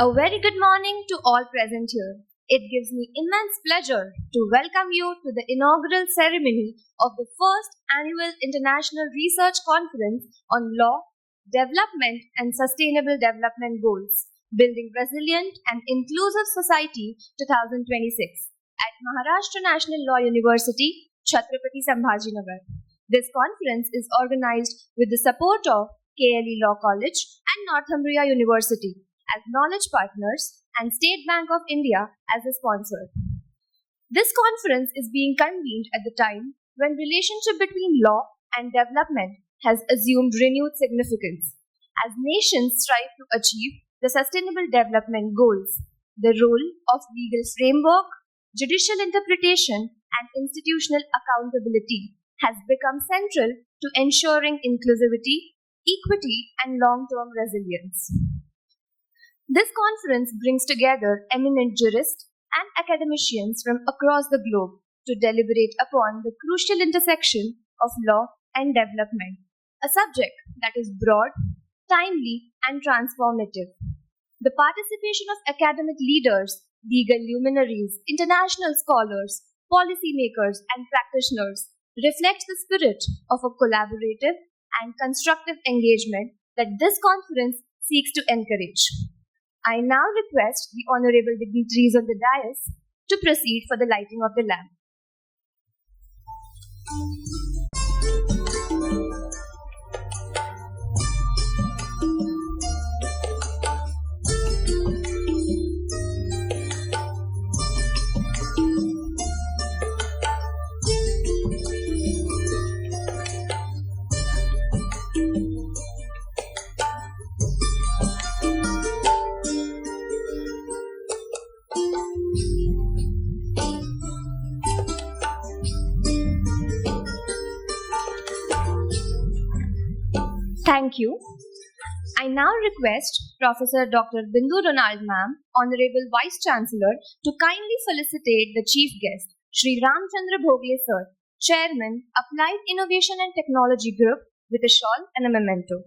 A very good morning to all present here. It gives me immense pleasure to welcome you to the inaugural ceremony of the first annual International Research Conference on Law, Development and Sustainable Development Goals, Building Resilient and Inclusive Society 2026 at Maharashtra National Law University, Chhatrapati Sambhajinagar. This conference is organized with the support of KLE Law College and Northumbria University as knowledge partners and State Bank of India as a sponsor. This conference is being convened at the time when relationship between law and development has assumed renewed significance. As nations strive to achieve the Sustainable Development Goals, the role of legal framework, judicial interpretation, and institutional accountability has become central to ensuring inclusivity, equity, and long-term resilience. This conference brings together eminent jurists and academicians from across the globe to deliberate upon the crucial intersection of law and development, a subject that is broad, timely, and transformative. The participation of academic leaders, legal luminaries, international scholars, policymakers, and practitioners reflects the spirit of a collaborative and constructive engagement that this conference seeks to encourage. I now request the honorable dignitaries on the dais to proceed for the lighting of the lamp. Thank you. I now request Professor Dr. Bindu Ronald Ma'am, Honorable Vice Chancellor, to kindly felicitate the Chief Guest, Shri Ramchandra Bhogle Sir, Chairman, Applied Innovation and Technology Group, with a shawl and a memento.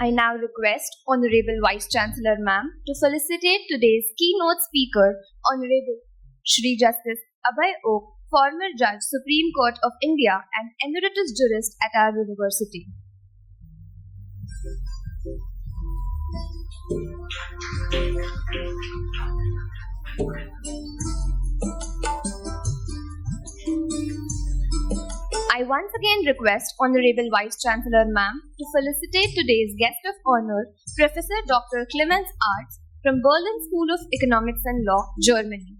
I now request Honorable Vice Chancellor Ma'am to felicitate today's keynote speaker, Honorable Shri Justice Abhay Oak, former Judge, Supreme Court of India and Emeritus Jurist at our university. I once again request Honorable Vice Chancellor Ma'am to felicitate today's guest of honor, Professor Dr. Clemens Arts from Berlin School of Economics and Law, Germany.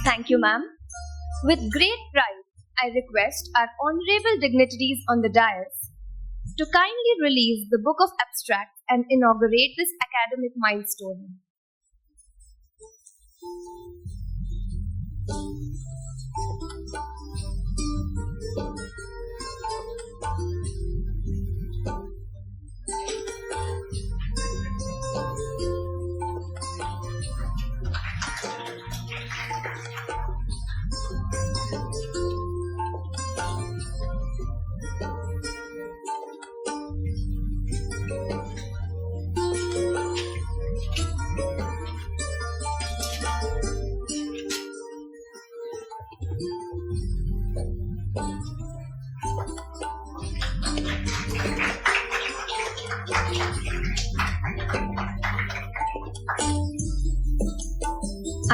Thank you, ma'am. With great pride, I request our honorable dignitaries on the dais to kindly release the Book of Abstracts and inaugurate this academic milestone.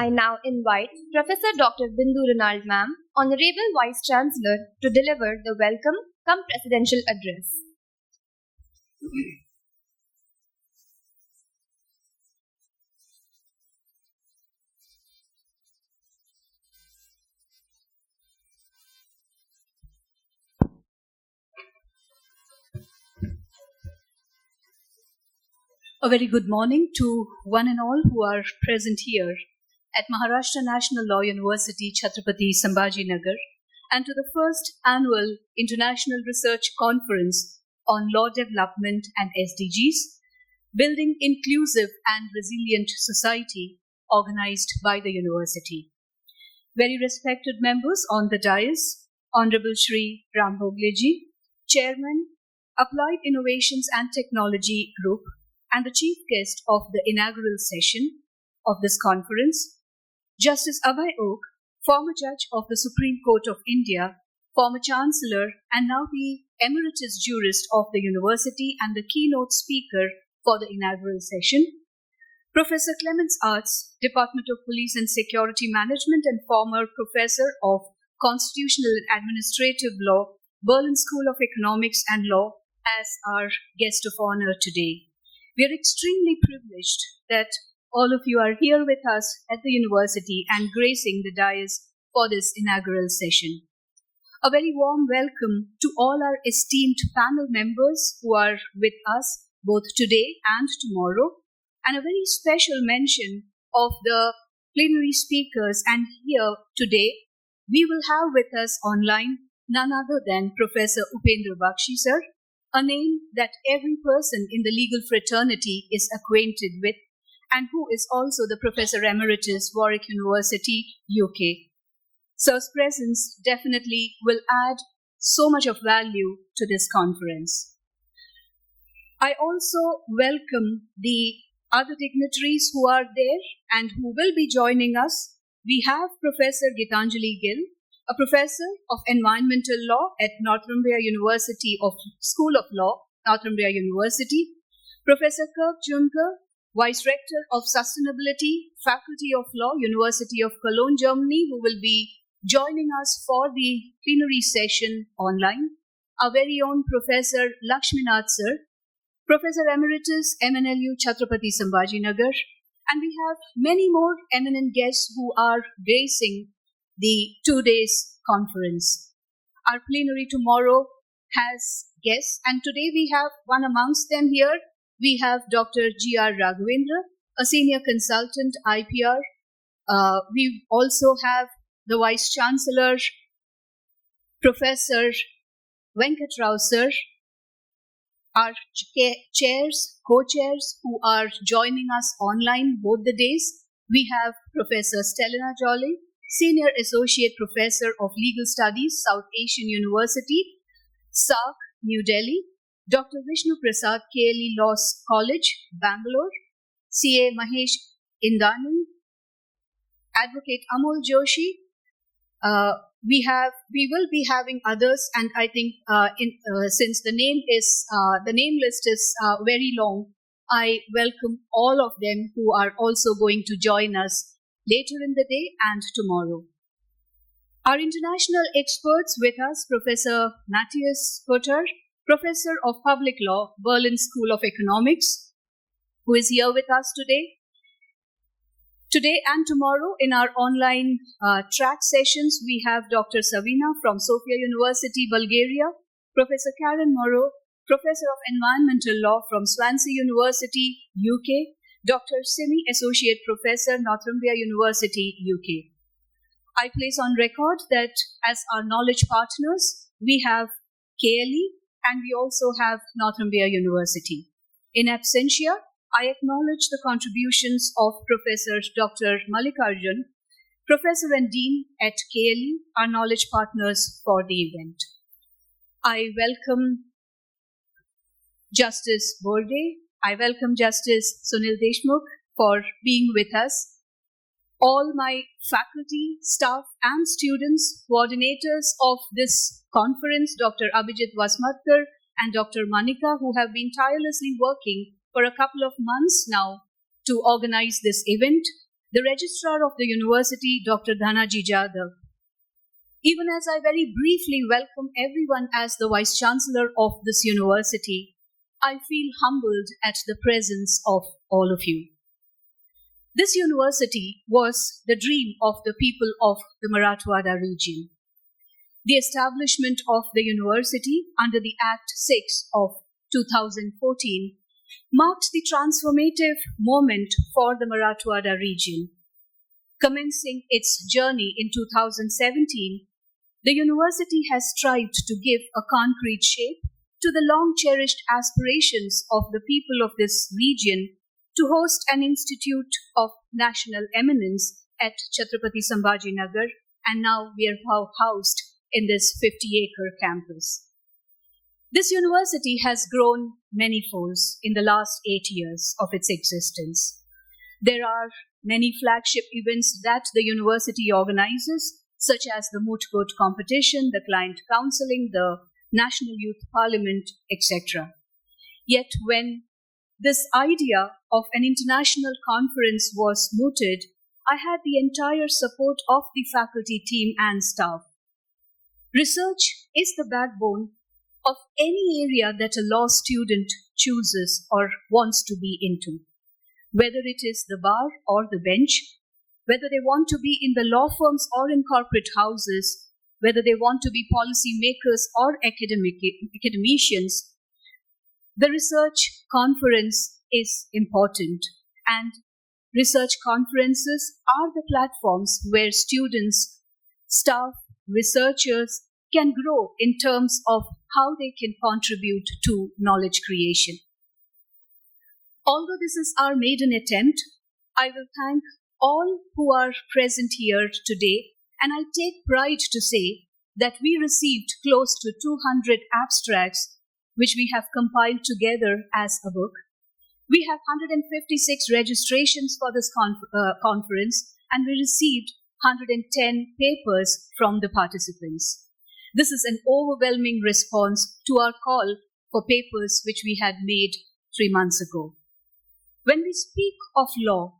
I now invite Professor Dr. Bindu Ronald Ma'am, Honorable Vice Chancellor, to deliver the welcome cum presidential address. A very good morning to one and all who are present here at Maharashtra National Law University, Chhatrapati Sambhajinagar, and to the first annual International Research Conference on Law Development and SDGs, Building Inclusive and Resilient Society, organized by the university. Very respected members on the dais, Honorable Shri Ram Bhogleji, Chairman, Applied Innovations and Technology Group, and the chief guest of the inaugural session of this conference, Justice Abhay Oak, former judge of the Supreme Court of India, former chancellor, and now the emeritus jurist of the university and the keynote speaker for the inaugural session, Professor Clements Arts, Department of Police and Security Management and former professor of Constitutional and Administrative Law, Berlin School of Economics and Law, as our guest of honor today. We are extremely privileged that all of you are here with us at the university and gracing the dais for this inaugural session. A very warm welcome to all our esteemed panel members who are with us both today and tomorrow, and a very special mention of the plenary speakers. And here today, we will have with us online none other than Professor Upendra Bakshi, sir, a name that every person in the legal fraternity is acquainted with, and who is also the Professor Emeritus, Warwick University, UK. Sir's presence definitely will add so much of value to this conference. I also welcome the other dignitaries who are there and who will be joining us. We have Professor Gitanjali Gill, a professor of environmental law at Northumbria University of School of Law, Northumbria University, Professor Kirk Juncker, Vice Rector of Sustainability, Faculty of Law, University of Cologne, Germany, who will be joining us for the plenary session online, our very own Professor Lakshminath sir, Professor Emeritus, MNLU-Chhatrapati Sambhajinagar, and we have many more eminent guests who are gracing the 2 days conference. Our plenary tomorrow has guests, and today we have one amongst them here. We have Dr. G.R. Raghavendra, a senior consultant, IPR. We also have the Vice Chancellor, Professor Venkatrao sir, our chairs, co-chairs who are joining us online both the days. We have Professor Stelina Joly, Senior Associate Professor of Legal Studies, South Asian University, SARC, New Delhi, Dr. Vishnu Prasad, KLE Law College, Bangalore, CA Mahesh Indani, Advocate Amol Joshi. We will be having others, and I think since the name list is very long, I welcome all of them who are also going to join us later in the day and tomorrow. Our international experts with us, Professor Matthias Kotter, Professor of Public Law, Berlin School of Economics, who is here with us today. Today and tomorrow in our online track sessions, we have Dr. Savina from Sofia University, Bulgaria, Professor Karen Morrow, Professor of Environmental Law from Swansea University, UK, Dr. Simi, Associate Professor, Northumbria University, UK. I place on record that as our knowledge partners, we have KLE and we also have Northumbria University. In absentia, I acknowledge the contributions of Professor Dr. Mallikarjun, Professor and Dean at KLE, our knowledge partners for the event. I welcome Justice Borde. I welcome Justice Sunil Deshmukh for being with us. All my faculty, staff, and students, coordinators of this conference, Dr. Abhijit Vasmatkar and Dr. Manika, who have been tirelessly working for a couple of months now to organize this event, the Registrar of the University, Dr. Dhanaji Jadhav. Even as I very briefly welcome everyone as the Vice Chancellor of this university, I feel humbled at the presence of all of you. This university was the dream of the people of the Marathwada region. The establishment of the university under the Act 6 of 2014 marked the transformative moment for the Marathwada region. Commencing its journey in 2017, the university has strived to give a concrete shape to the long cherished aspirations of the people of this region to host an institute of national eminence at Chhatrapati Sambhajinagar, and now we are housed in this 50-acre campus. This university has grown many folds in the last 8 years of its existence. There are many flagship events that the university organizes, such as the moot court competition, the client counseling, the National Youth Parliament, etc. Yet when this idea of an international conference was mooted, I had the entire support of the faculty team and staff. Research is the backbone of any area that a law student chooses or wants to be into. Whether it is the bar or the bench, whether they want to be in the law firms or in corporate houses, whether they want to be policy makers or academicians, the research conference is important, and research conferences are the platforms where students, staff, researchers can grow in terms of how they can contribute to knowledge creation. Although this is our maiden attempt, I will thank all who are present here today, and I take pride to say that we received close to 200 abstracts, which we have compiled together as a book. We have 156 registrations for this conference, and we received 110 papers from the participants. This is an overwhelming response to our call for papers which we had made 3 months ago. When we speak of law,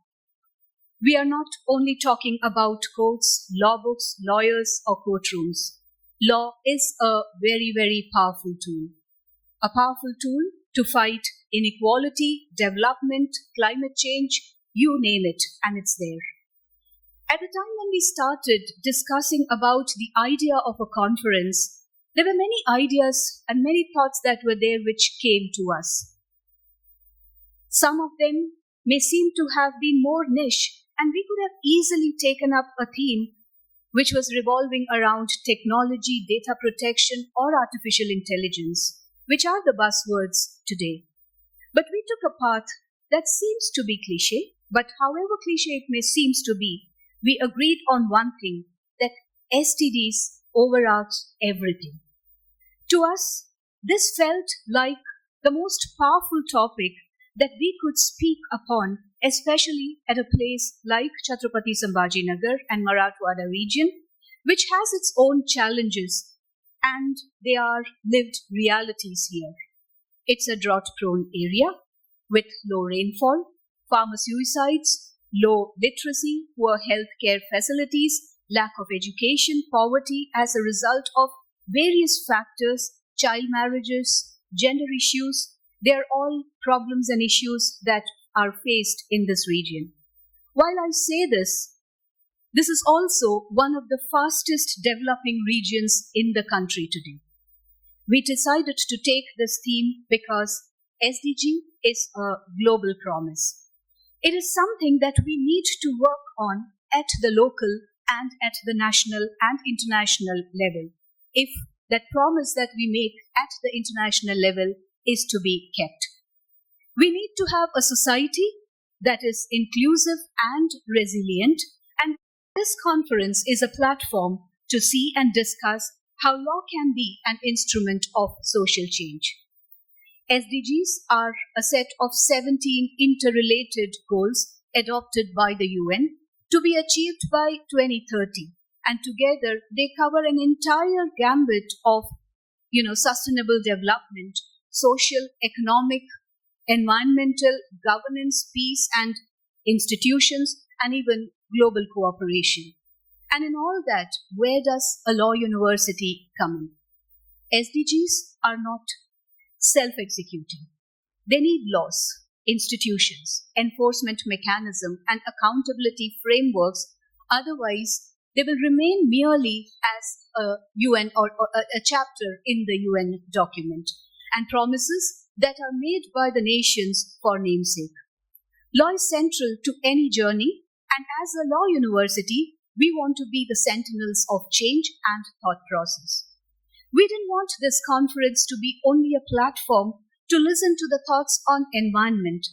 we are not only talking about courts, law books, lawyers, or courtrooms. Law is a very, very powerful tool. A powerful tool to fight inequality, development, climate change, you name it, and it's there. At the time when we started discussing about the idea of a conference, there were many ideas and many thoughts that were there which came to us. Some of them may seem to have been more niche, and we could have easily taken up a theme which was revolving around technology, data protection, or artificial intelligence, which are the buzzwords today. But we took a path that seems to be cliche, but however cliche it may seem to be, we agreed on one thing, that STDs overarch everything. To us, this felt like the most powerful topic that we could speak upon, especially at a place like Chhatrapati Sambhajinagar and Marathwada region, which has its own challenges, and they are lived realities here. It's a drought-prone area with low rainfall, farmer suicides, low literacy, poor healthcare facilities, lack of education, poverty as a result of various factors, child marriages, gender issues. They are all problems and issues that are faced in this region. While I say this is also one of the fastest developing regions in the country today. We decided to take this theme because SDG is a global promise. It is something that we need to work on at the local and at the national and international level, if that promise that we make at the international level is to be kept. We need to have a society that is inclusive and resilient, and this conference is a platform to see and discuss how law can be an instrument of social change. SDGs are a set of 17 interrelated goals adopted by the UN to be achieved by 2030, and together they cover an entire gambit of sustainable development, social, economic, environmental, governance, peace, and institutions, and even global cooperation. And in all that, where does a law university come in? SDGs are not self-executing. They need laws, institutions, enforcement mechanism, and accountability frameworks. Otherwise, they will remain merely as a UN or a chapter in the UN document, and promises that are made by the nations for namesake. Law is central to any journey, and as a law university, we want to be the sentinels of change and thought process. We didn't want this conference to be only a platform to listen to the thoughts on environment.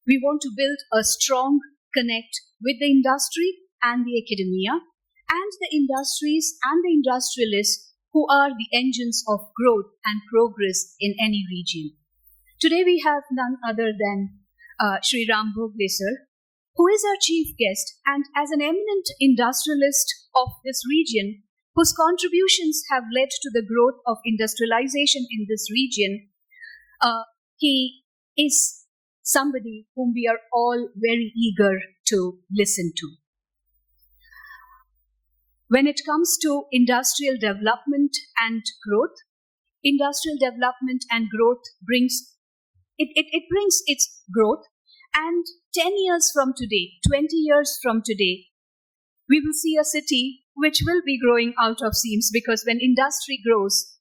We want to build a strong connect with the industry and the academia, and the industries and the industrialists who are the engines of growth and progress in any region. Today we have none other than Sri Ram Bhogle sir, who is our chief guest, and as an eminent industrialist of this region, whose contributions have led to the growth of industrialization in this region, he is somebody whom we are all very eager to listen to. When it comes to industrial development and growth, industrial development and growth brings its growth, and 10 years from today, 20 years from today, we will see a city which will be growing out of seams, because when industry grows,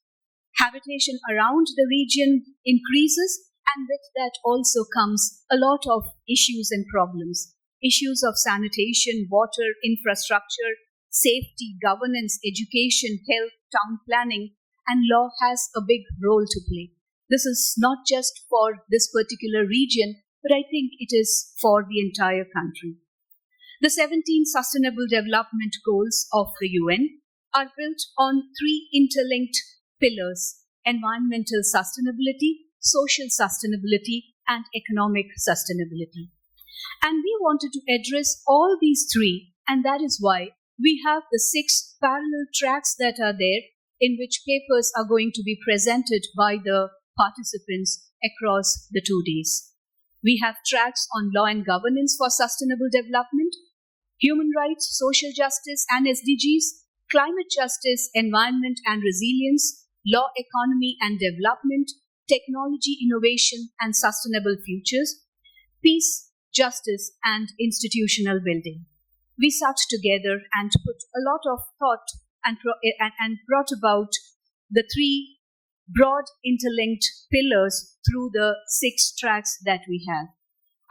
habitation around the region increases, and with that also comes a lot of issues and problems. Issues of sanitation, water, infrastructure, safety, governance, education, health, town planning, and law has a big role to play. This is not just for this particular region, but I think it is for the entire country. The 17 Sustainable Development Goals of the UN are built on three interlinked pillars: environmental sustainability, social sustainability, and economic sustainability. And we wanted to address all these three, and that is why we have the 6 parallel tracks that are there, in which papers are going to be presented by the participants across the 2 days. We have tracks on law and governance for sustainable development, human rights, social justice and SDGs, climate justice, environment and resilience, law, economy and development, technology, innovation and sustainable futures, peace, justice and institutional building. We sat together and put a lot of thought and brought about the 3 broad interlinked pillars through the 6 tracks that we have.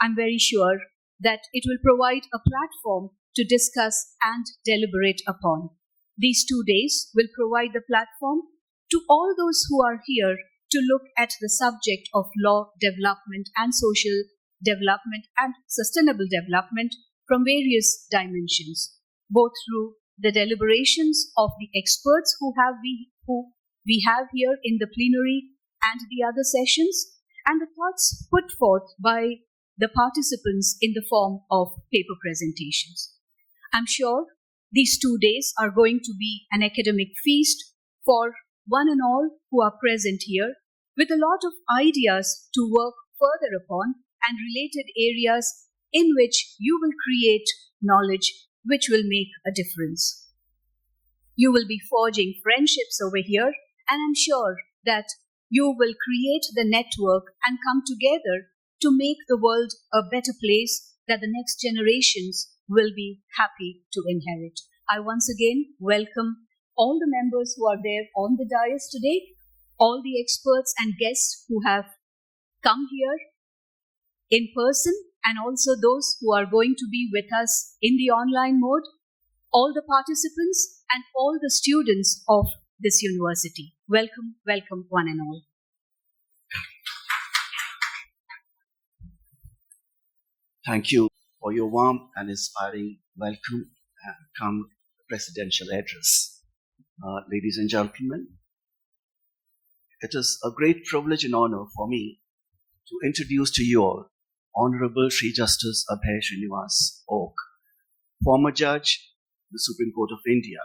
I'm very sure that it will provide a platform to discuss and deliberate upon. These 2 days will provide the platform to all those who are here to look at the subject of law, development and social development and sustainable development from various dimensions, both through the deliberations of the experts who we have here in the plenary and the other sessions, and the thoughts put forth by the participants in the form of paper presentations. I'm sure these 2 days are going to be an academic feast for one and all who are present here, with a lot of ideas to work further upon and related areas in which you will create knowledge which will make a difference. You will be forging friendships over here, and I'm sure that you will create the network and come together to make the world a better place that the next generations will be happy to inherit. I once again welcome all the members who are there on the dais today, all the experts and guests who have come here in person, and also those who are going to be with us in the online mode, all the participants and all the students of this university. Welcome, welcome one and all. Thank you for your warm and inspiring welcome and come presidential address. Ladies and gentlemen, it is a great privilege and honor for me to introduce to you all Honorable Sri Justice Abhay Srinivas Oak, former judge, the Supreme Court of India.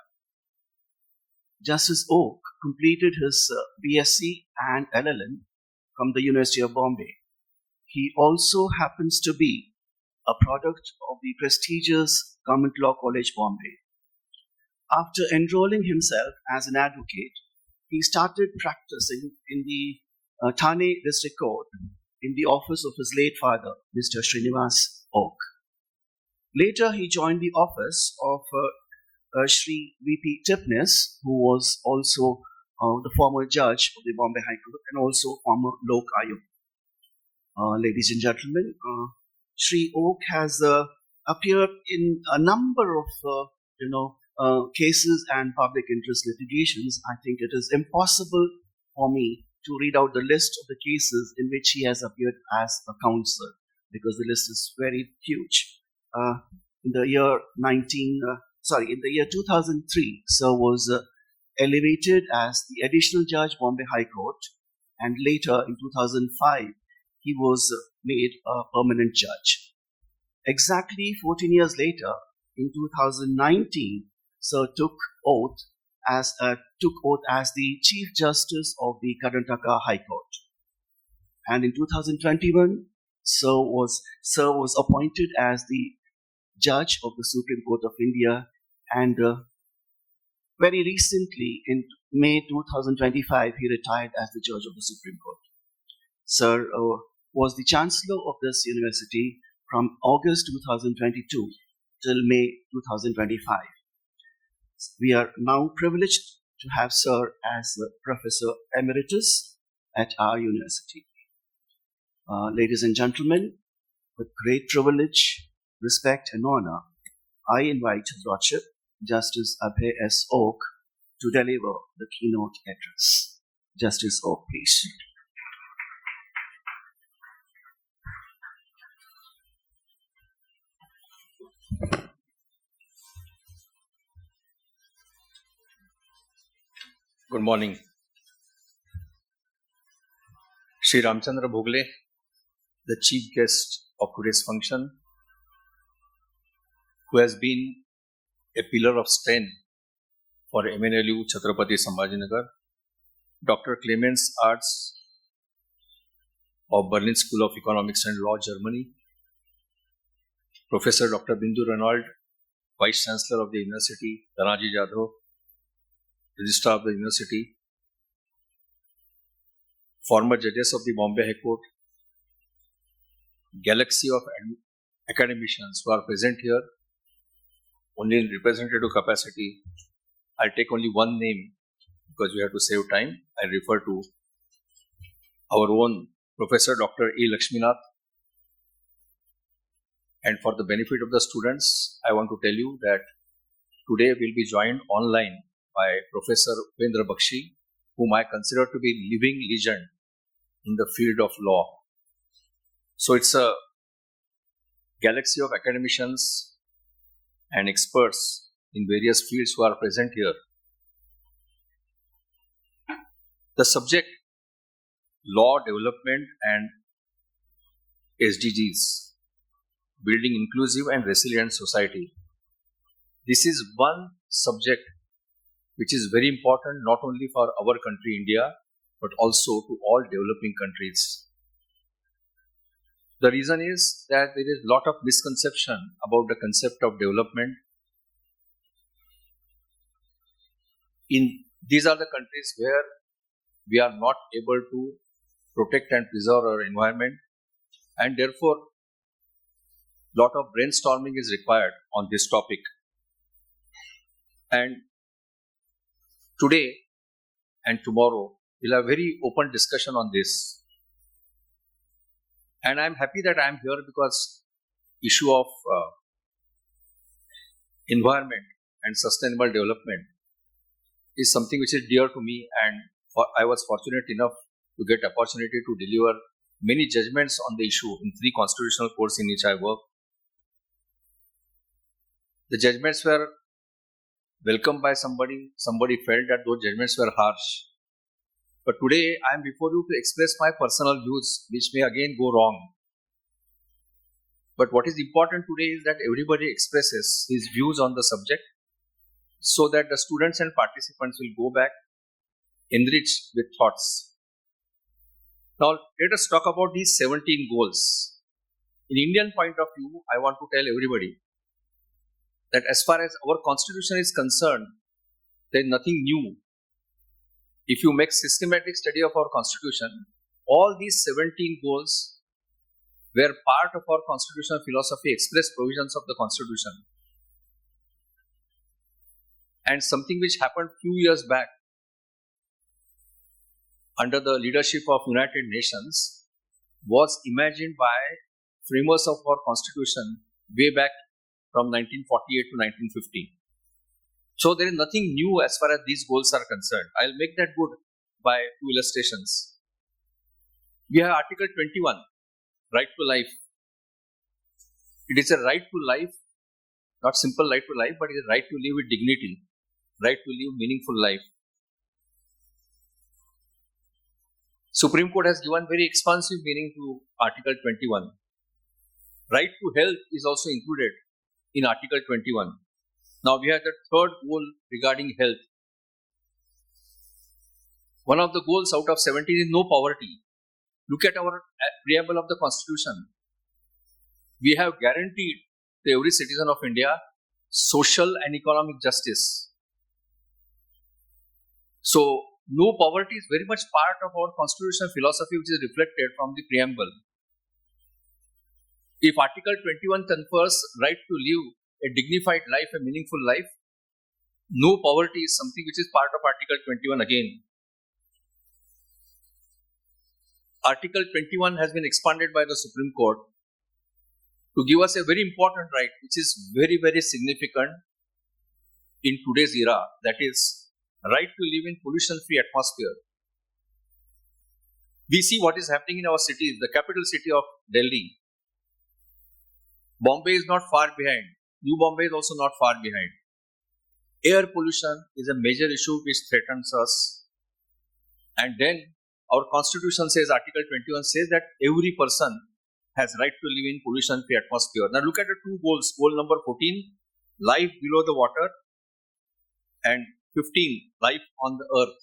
Justice Oak completed his BSc and LLM from the University of Bombay. He also happens to be a product of the prestigious Government Law College, Bombay. After enrolling himself as an advocate, he started practicing in the Thane District Court in the office of his late father, Mr. Srinivas Oak. Later, he joined the office of Shri V.P. Tipnis, who was also the former judge of the Bombay High Court and also former Lok Ayukt. ladies and gentlemen, Sri Oak has appeared in a number of cases and public interest litigations. I think it is impossible for me to read out the list of the cases in which he has appeared as a counsel because the list is very huge. In the year 2003, Sir was elevated as the additional judge, Bombay High Court, and later in 2005, he was made a permanent judge. Exactly 14 years later, in 2019, Sir took oath as the Chief Justice of the Karnataka High Court. And in 2021, Sir was appointed as the Judge of the Supreme Court of India, and very recently, in May 2025, he retired as the Judge of the Supreme Court. Sir was the Chancellor of this university from August 2022 till May 2025. We are now privileged to have Sir as a Professor Emeritus at our university. Ladies and gentlemen, with great privilege, respect and honor, I invite His Lordship, Justice Abhay S. Oak, to deliver the keynote address. Justice Oak, please. Good morning. Sri Ramchandra Bhogle, the chief guest of today's function, who has been a pillar of strength for MNLU-Chhatrapati Sambhajinagar, Dr. Clemens Arts of Berlin School of Economics and Law, Germany, Professor Dr. Bindu Renaud, Vice Chancellor of the University, Tanaji Jadhav, Registrar of the University, former judges of the Bombay High Court, galaxy of academicians who are present here, only in representative capacity. I'll take only one name because we have to save time. I refer to our own Professor Dr. E. Lakshminath. And for the benefit of the students, I want to tell you that today we'll be joined online by Professor Upendra Bakshi, whom I consider to be living legend in the field of law. So it's a galaxy of academicians and experts in various fields who are present here. The subject, law development and SDGs, building inclusive and resilient society. This is one subject which is very important not only for our country, India, but also to all developing countries. The reason is that there is a lot of misconception about the concept of development. These are the countries where we are not able to protect and preserve our environment, and therefore a lot of brainstorming is required on this topic. And today and tomorrow we'll have very open discussion on this. And I'm happy that I'm here because issue of environment and sustainable development is something which is dear to me, and I was fortunate enough to get opportunity to deliver many judgments on the issue in 3 constitutional courts in which I work. The judgments were welcomed by somebody felt that those judgments were harsh. But today I am before you to express my personal views, which may again go wrong. But what is important today is that everybody expresses his views on the subject so that the students and participants will go back enriched with thoughts. Now let us talk about these 17 goals. In Indian point of view, I want to tell everybody that as far as our constitution is concerned, there is nothing new. If you make systematic study of our constitution, all these 17 goals were part of our constitutional philosophy, express provisions of the constitution. And something which happened few years back under the leadership of United Nations, was imagined by framers of our constitution way back from 1948 to 1950. So there is nothing new as far as these goals are concerned. I'll make that good by two illustrations. We have Article 21, right to life. It is a right to life, not simple right to life, but it is a right to live with dignity, right to live meaningful life. Supreme Court has given very expansive meaning to Article 21. Right to health is also included in Article 21. Now we have the third goal regarding health. One of the goals out of 17 is no poverty. Look at our preamble of the Constitution. We have guaranteed to every citizen of India social and economic justice. So, no poverty is very much part of our constitutional philosophy, which is reflected from the preamble. If Article 21 confers right to live a dignified life, a meaningful life, no poverty is something which is part of Article 21 again. Article 21 has been expanded by the Supreme Court to give us a very important right, which is very, very significant in today's era, that is, right to live in pollution-free atmosphere. We see what is happening in our cities, the capital city of Delhi. Bombay is not far behind. New Bombay is also not far behind. Air pollution is a major issue which threatens us. And then our constitution says, Article 21 says that every person has right to live in pollution-free atmosphere. Now look at the two goals. Goal number 14, life below the water, and 15, life on the earth.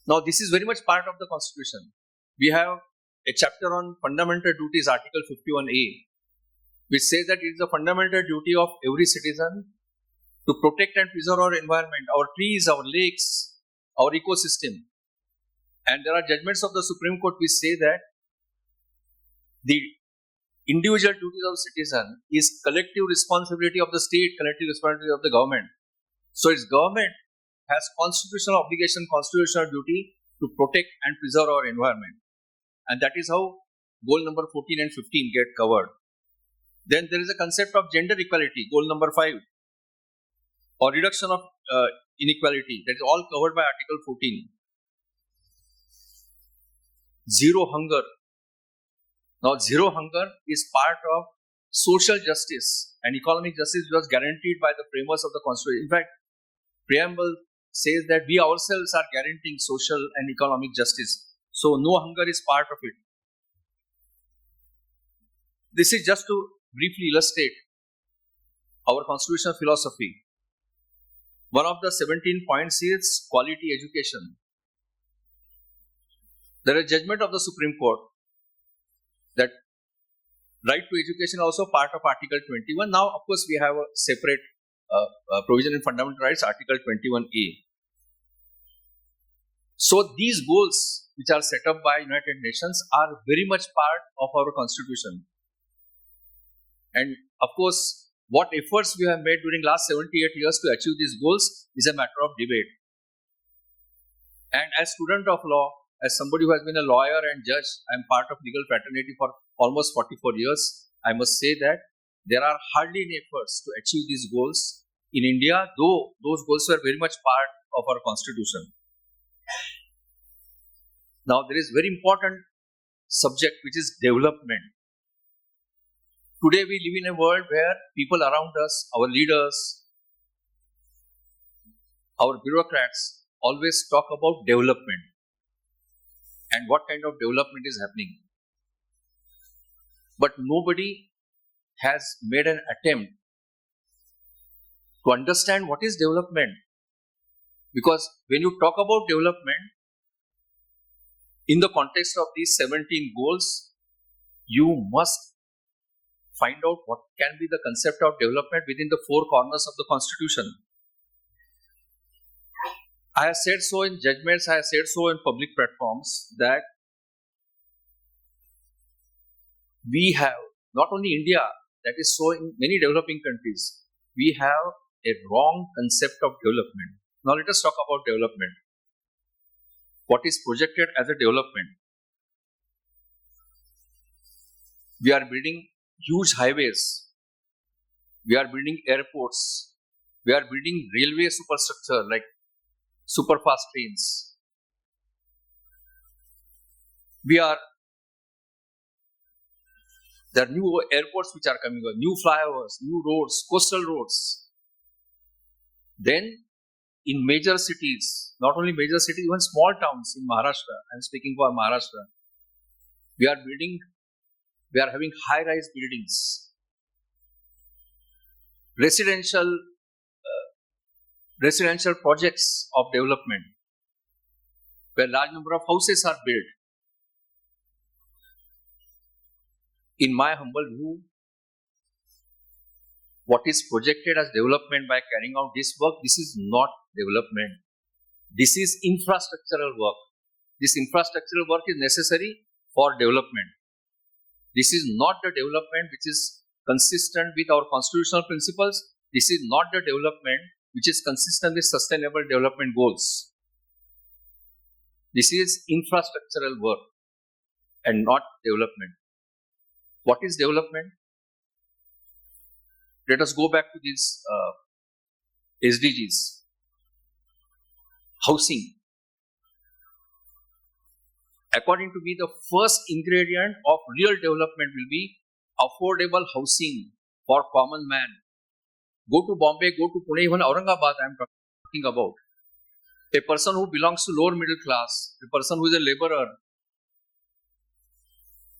Now this is very much part of the constitution. We have a chapter on fundamental duties, Article 51A, which says that it is a fundamental duty of every citizen to protect and preserve our environment, our trees, our lakes, our ecosystem. And there are judgments of the Supreme Court which say that the individual duties of citizen is collective responsibility of the state, collective responsibility of the government. So its government has constitutional obligation, constitutional duty to protect and preserve our environment. And that is how goal number 14 and 15 get covered. Then there is a concept of gender equality, goal number 5, or reduction of inequality. That is all covered by Article 14. Zero hunger. Now, zero hunger is part of social justice and economic justice, which was guaranteed by the framers of the Constitution. In fact, preamble says that we ourselves are guaranteeing social and economic justice. So, no hunger is part of it. This is just to briefly illustrate our constitutional philosophy. One of the 17 points is quality education. There is a judgment of the Supreme Court that right to education is also part of Article 21. Now, of course, we have a separate provision in fundamental rights, Article 21A. So, these goals which are set up by United Nations are very much part of our constitution. And of course, what efforts we have made during last 78 years to achieve these goals is a matter of debate. And as student of law, as somebody who has been a lawyer and judge, I am part of legal fraternity for almost 44 years. I must say that there are hardly any efforts to achieve these goals in India, though those goals were very much part of our constitution. Now, there is very important subject which is development. Today, we live in a world where people around us, our leaders, our bureaucrats, always talk about development and what kind of development is happening. But nobody has made an attempt to understand what is development. Because when you talk about development, in the context of these 17 goals, you must find out what can be the concept of development within the four corners of the Constitution. I have said so in judgments, I have said so in public platforms that we have, not only India, that is so in many developing countries, we have a wrong concept of development. Now let us talk about development. What is projected as a development? We are building huge highways. We are building airports. We are building railway superstructure like super fast trains. There are new airports which are coming up, new flyovers, new roads, coastal roads. Then in major cities, not only major cities, even small towns in Maharashtra, I am speaking for Maharashtra, we are having high-rise buildings, residential projects of development, where large number of houses are built. In my humble view, what is projected as development by carrying out this work, this is not development. This is infrastructural work. This infrastructural work is necessary for development. This is not the development which is consistent with our constitutional principles. This is not the development which is consistent with sustainable development goals. This is infrastructural work and not development. What is development? Let us go back to these SDGs. Housing. According to me, the first ingredient of real development will be affordable housing for common man. Go to Bombay, go to Pune, even Aurangabad I am talking about. A person who belongs to lower middle class, a person who is a laborer,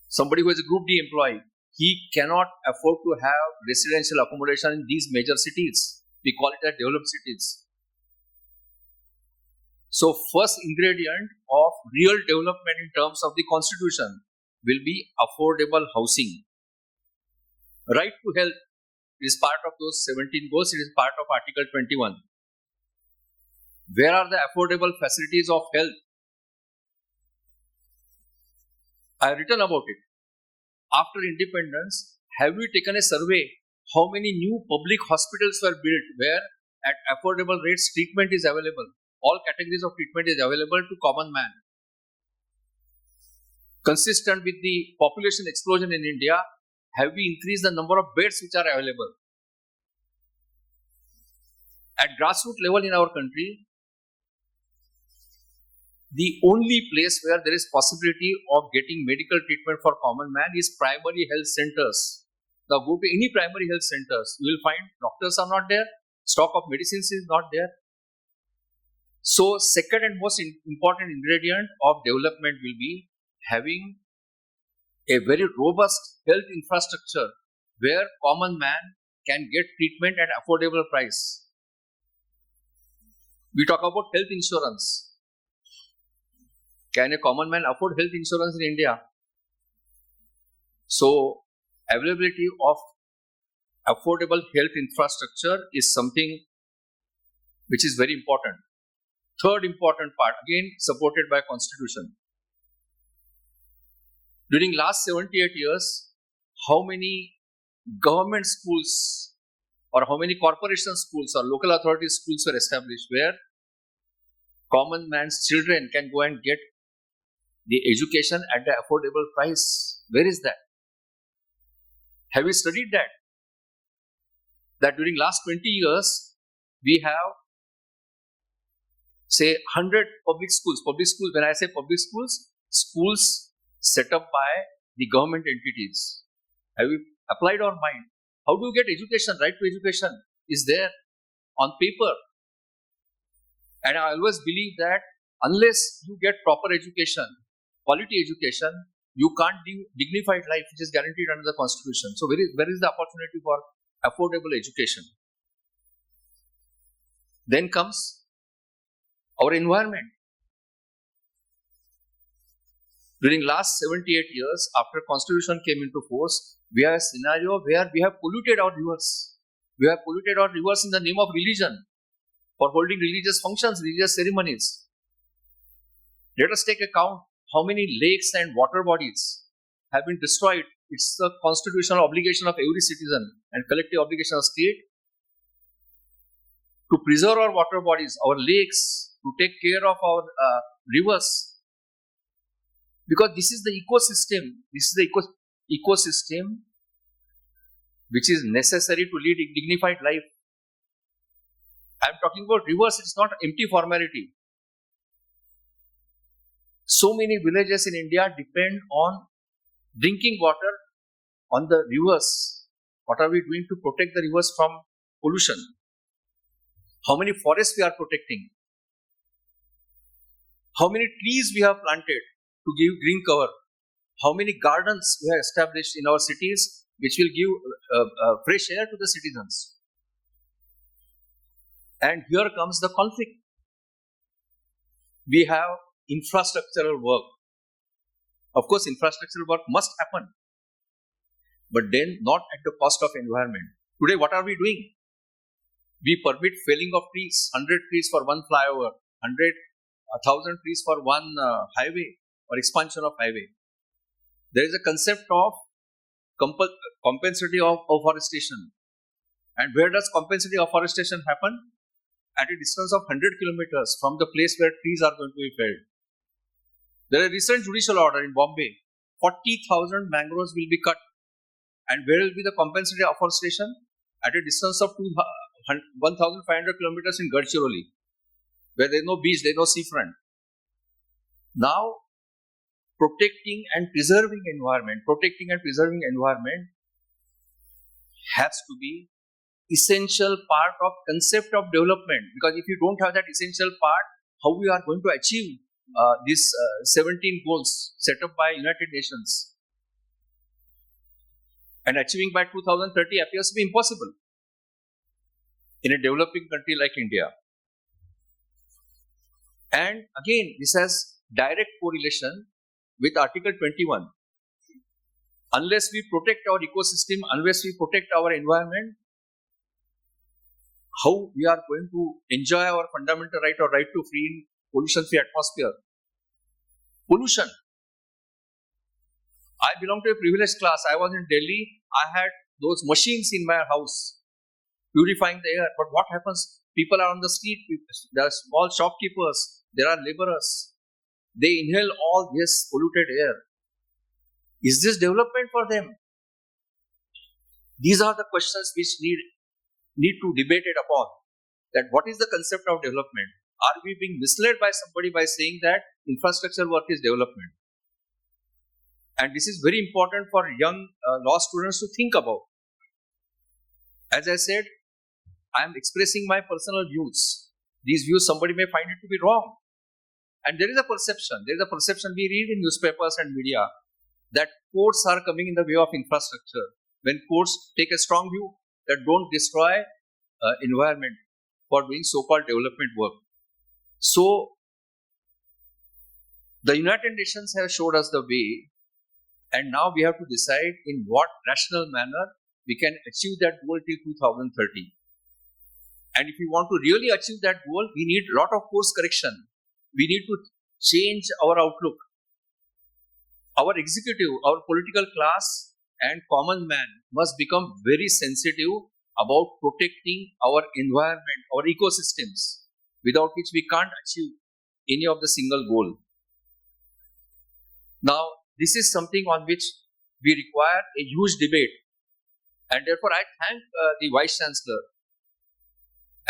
somebody who is a Group D employee, he cannot afford to have residential accommodation in these major cities. We call it as developed cities. So, first ingredient of real development in terms of the constitution will be affordable housing. Right to health is part of those 17 goals. It is part of Article 21. Where are the affordable facilities of health? I have written about it. After independence, have we taken a survey how many new public hospitals were built where at affordable rates treatment is available? All categories of treatment is available to common man. Consistent with the population explosion in India, have we increased the number of beds which are available? At grassroots level in our country, the only place where there is possibility of getting medical treatment for common man is primary health centers. Now go to any primary health centers, you will find doctors are not there, stock of medicines is not there. So second and most important ingredient of development will be having a very robust health infrastructure where common man can get treatment at affordable price. We talk about health insurance. Can a common man afford health insurance in India? So, availability of affordable health infrastructure is something which is very important. Third important part, again supported by Constitution. During last 78 years, how many government schools or how many corporation schools or local authority schools were established where common man's children can go and get the education at the affordable price? Where is that? Have you studied that? That during last 20 years, we have say 100 public schools, when I say public schools, schools set up by the government entities. Have you applied our mind? How do you get education? Right to education is there on paper. And I always believe that unless you get proper education, quality education, you can't live dignified life which is guaranteed under the Constitution. So where is the opportunity for affordable education? Then comes our environment. During last 78 years, after Constitution came into force, we have a scenario where we have polluted our rivers. We have polluted our rivers in the name of religion, for holding religious functions, religious ceremonies. Let us take account how many lakes and water bodies have been destroyed. It's the constitutional obligation of every citizen and collective obligation of state to preserve our water bodies, our lakes, to take care of our rivers. Because this is the ecosystem. This is the ecosystem which is necessary to lead a dignified life. I'm talking about rivers, it's not empty formality. So many villages in India depend on drinking water on the rivers. What are we doing to protect the rivers from pollution? How many forests we are protecting? How many trees we have planted to give green cover? How many gardens we have established in our cities which will give fresh air to the citizens? And here comes the conflict. We have infrastructural work. Of course, infrastructural work must happen, but then not at the cost of environment. Today, what are we doing? We permit felling of trees, 100 trees for one flyover, 1,000 trees for one highway or expansion of highway. There is a concept of compensatory afforestation. And where does compensatory afforestation happen? At a distance of 100 kilometers from the place where trees are going to be felled. There is a recent judicial order in Bombay. 40,000 mangroves will be cut. And where will be the compensatory afforestation? At a distance of 1,500 kilometers in Gadchiroli, where there is no beach, there is no seafront. Now, protecting and preserving environment has to be essential part of concept of development, because if you don't have that essential part, how we are going to achieve these 17 goals set up by United Nations? And achieving by 2030 appears to be impossible in a developing country like India. And again, this has direct correlation with Article 21. Unless we protect our ecosystem, unless we protect our environment, how we are going to enjoy our fundamental right or right to free pollution-free atmosphere? Pollution. I belong to a privileged class. I was in Delhi. I had those machines in my house purifying the air. But what happens? People are on the street. There are small shopkeepers. There are laborers. They inhale all this polluted air. Is this development for them? These are the questions which need to debate it upon. That what is the concept of development? Are we being misled by somebody by saying that infrastructure work is development? And this is very important for young law students to think about. As I said, I am expressing my personal views. These views, somebody may find it to be wrong. And there is a perception we read in newspapers and media that courts are coming in the way of infrastructure. When courts take a strong view that don't destroy environment for doing so-called development work. So, the United Nations have showed us the way, and now we have to decide in what rational manner we can achieve that goal till 2030. And if we want to really achieve that goal, we need a lot of course correction. We need to change our outlook. Our executive, our political class and common man must become very sensitive about protecting our environment, our ecosystems, without which we can't achieve any of the single goal. Now, this is something on which we require a huge debate. And therefore, I thank the Vice Chancellor.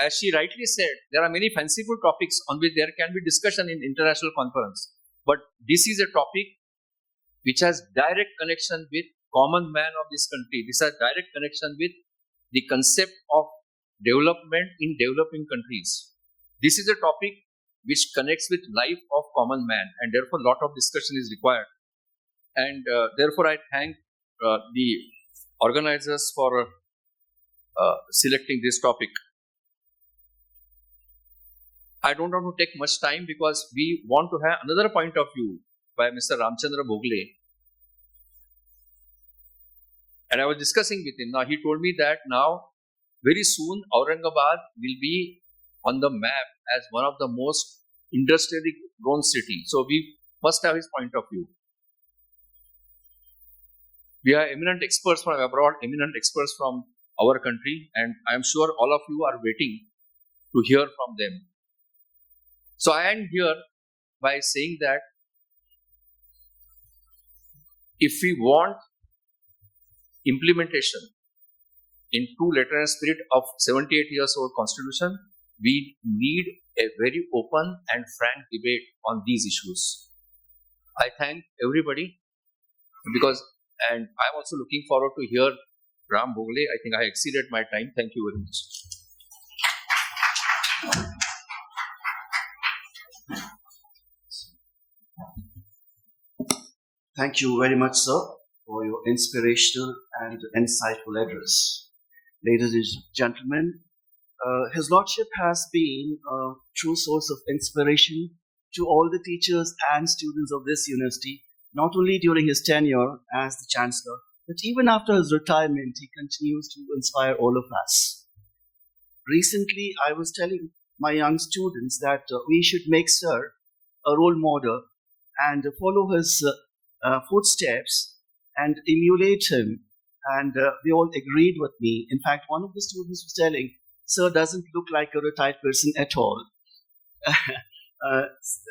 As she rightly said, there are many fanciful topics on which there can be discussion in international conference. But this is a topic which has direct connection with common man of this country. This has direct connection with the concept of development in developing countries. This is a topic which connects with life of common man, and therefore a lot of discussion is required. And therefore I thank the organizers for selecting this topic. I don't want to take much time because we want to have another point of view by Mr. Ramchandra Bhogle. And I was discussing with him. Now he told me that now very soon Aurangabad will be on the map as one of the most industrially grown cities. So we must have his point of view. We have eminent experts from abroad, eminent experts from our country, and I am sure all of you are waiting to hear from them. So I end here by saying that if we want implementation in true letter and spirit of 78 years old constitution, we need a very open and frank debate on these issues. I thank everybody and I'm also looking forward to hear Ram Bhogle. I think I exceeded my time. Thank you very much. Thank you very much, sir, for your inspirational and insightful address. Ladies and gentlemen, His Lordship has been a true source of inspiration to all the teachers and students of this university, not only during his tenure as the Chancellor, but even after his retirement, he continues to inspire all of us. Recently, I was telling my young students that we should make Sir a role model and follow his footsteps and emulate him. And they all agreed with me. In fact, one of the students was telling, Sir doesn't look like a retired person at all.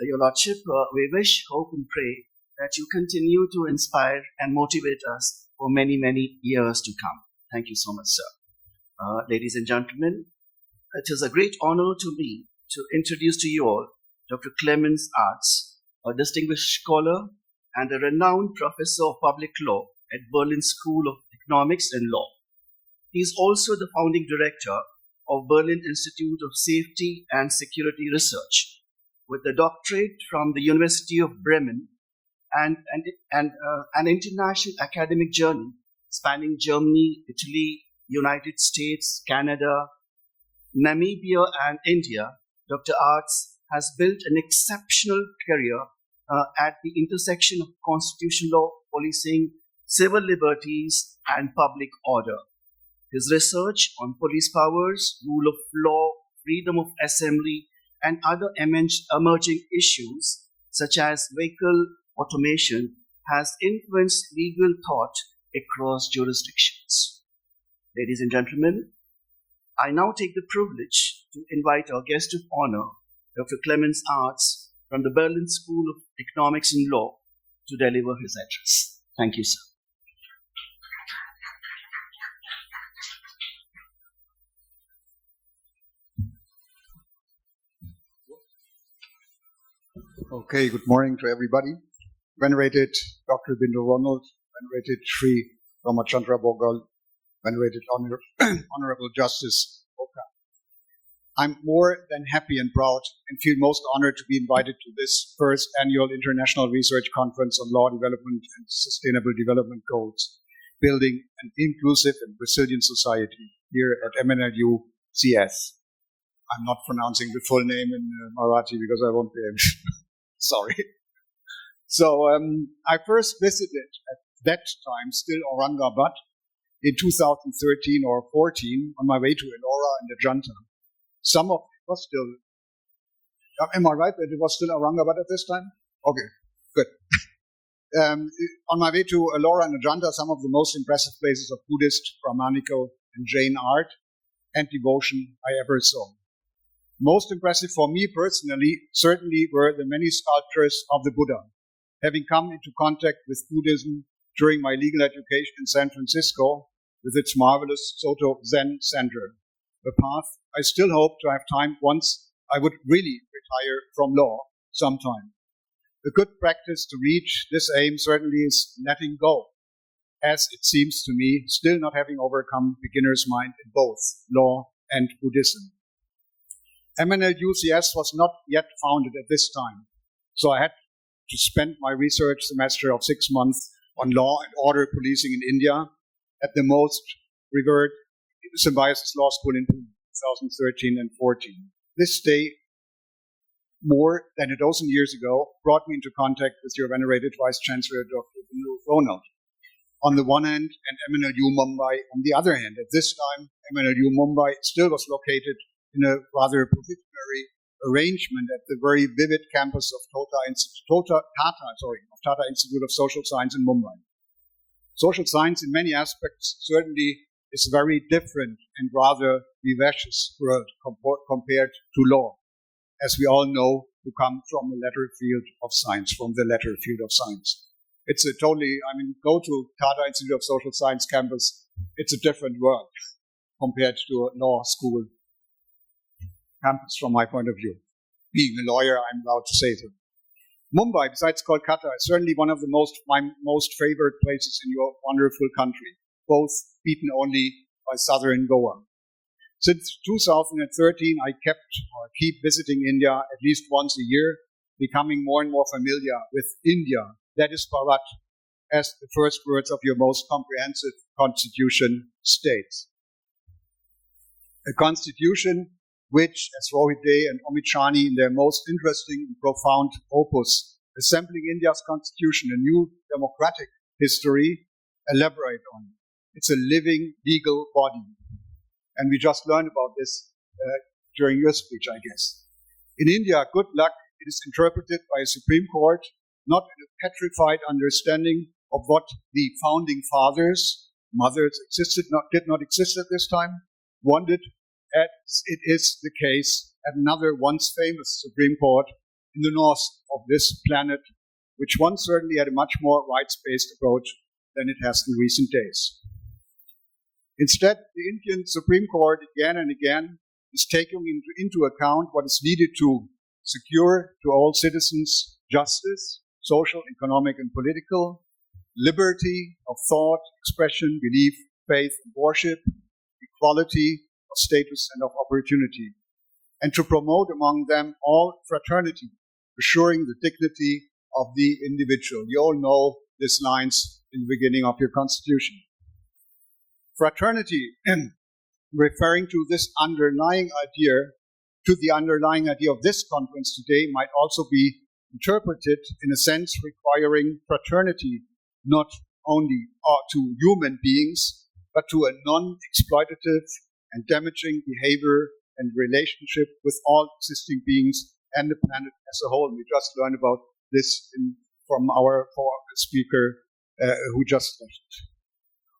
Your Lordship, we wish, hope, and pray that you continue to inspire and motivate us for many, many years to come. Thank you so much, sir. Ladies and gentlemen, it is a great honor to me to introduce to you all Dr. Clemens Arts, a distinguished scholar and a renowned professor of public law at Berlin School of Economics and Law. He is also the founding director of Berlin Institute of Safety and Security Research, with a doctorate from the University of Bremen and an international academic journey spanning Germany, Italy, United States, Canada, Namibia, and India. Dr. Arts has built an exceptional career at the intersection of constitutional law, policing, civil liberties, and public order. His research on police powers, rule of law, freedom of assembly, and other emerging issues, such as vehicle automation, has influenced legal thought across jurisdictions. Ladies and gentlemen, I now take the privilege to invite our guest of honor, Dr. Clemens Arts, from the Berlin School of Economics and Law, to deliver his address. Thank you, sir. Okay, good morning to everybody. Venerated Dr. Bindu Ronald, venerated Sri Ramachandra Bogal, venerated Honorable Justice Oka. I'm more than happy and proud and feel most honored to be invited to this first annual International Research Conference on Law Development and Sustainable Development Goals, Building an Inclusive and Resilient Society here at MNLU-CS. I'm not pronouncing the full name in Marathi because I won't be able to. Sorry. So I first visited at that time still Aurangabad in 2013 or 14 on my way to Ellora and Ajanta. Some of it was still, am I right that it was still Aurangabad at this time? Okay, good. On my way to Ellora and Ajanta, some of the most impressive places of Buddhist, Brahmanical, and Jain art and devotion I ever saw. Most impressive for me personally certainly were the many sculptures of the Buddha. Having come into contact with Buddhism during my legal education in San Francisco with its marvelous Soto Zen Center, a path I still hope to have time once I would really retire from law sometime. A good practice to reach this aim certainly is letting go, as it seems to me still not having overcome beginner's mind in both law and Buddhism. MNLU-CS was not yet founded at this time, so I had to spend my research semester of 6 months on law and order policing in India at the most revered Symbiosis Law School in 2013 and 14. This stay, more than a dozen years ago, brought me into contact with your venerated Vice Chancellor, Dr. Bindu Ronald, on the one hand, and MNLU Mumbai on the other hand. At this time, MNLU Mumbai still was located in a rather provisionary arrangement at the very vivid campus of Tata Institute of Social Science in Mumbai. Social science in many aspects certainly is a very different and rather vivacious world compared to law, as we all know who come from the latter field of science, from the latter field of science. It's a totally, go to Tata Institute of Social Science campus. It's a different world compared to a law school campus from my point of view. Being a lawyer, I'm allowed to say so. Mumbai, besides Kolkata, is certainly one of my most favorite places in your wonderful country, both beaten only by southern Goa. Since 2013, I keep visiting India at least once a year, becoming more and more familiar with India, that is Bharat, as the first words of your most comprehensive constitution states. A constitution which, as Rohit Dey and Amit Shani in their most interesting and profound opus, Assembling India's Constitution, a New Democratic History, elaborate on. It's a living legal body. And we just learned about this during your speech, I guess. In India, good luck, it is interpreted by a Supreme Court, not in a petrified understanding of what the founding fathers, mothers did not exist at this time, wanted, as it is the case at another once famous Supreme Court in the north of this planet, which once certainly had a much more rights-based approach than it has in recent days. Instead, the Indian Supreme Court again and again is taking into account what is needed to secure to all citizens justice, social, economic, and political, liberty of thought, expression, belief, faith, and worship, equality of status and of opportunity, and to promote among them all fraternity, assuring the dignity of the individual. You all know these lines in the beginning of your constitution. Fraternity, referring to this underlying idea, to the underlying idea of this conference today, might also be interpreted in a sense requiring fraternity not only to human beings, but to a non-exploitative and damaging behavior and relationship with all existing beings and the planet as a whole. We just learned about this from our speaker who just left.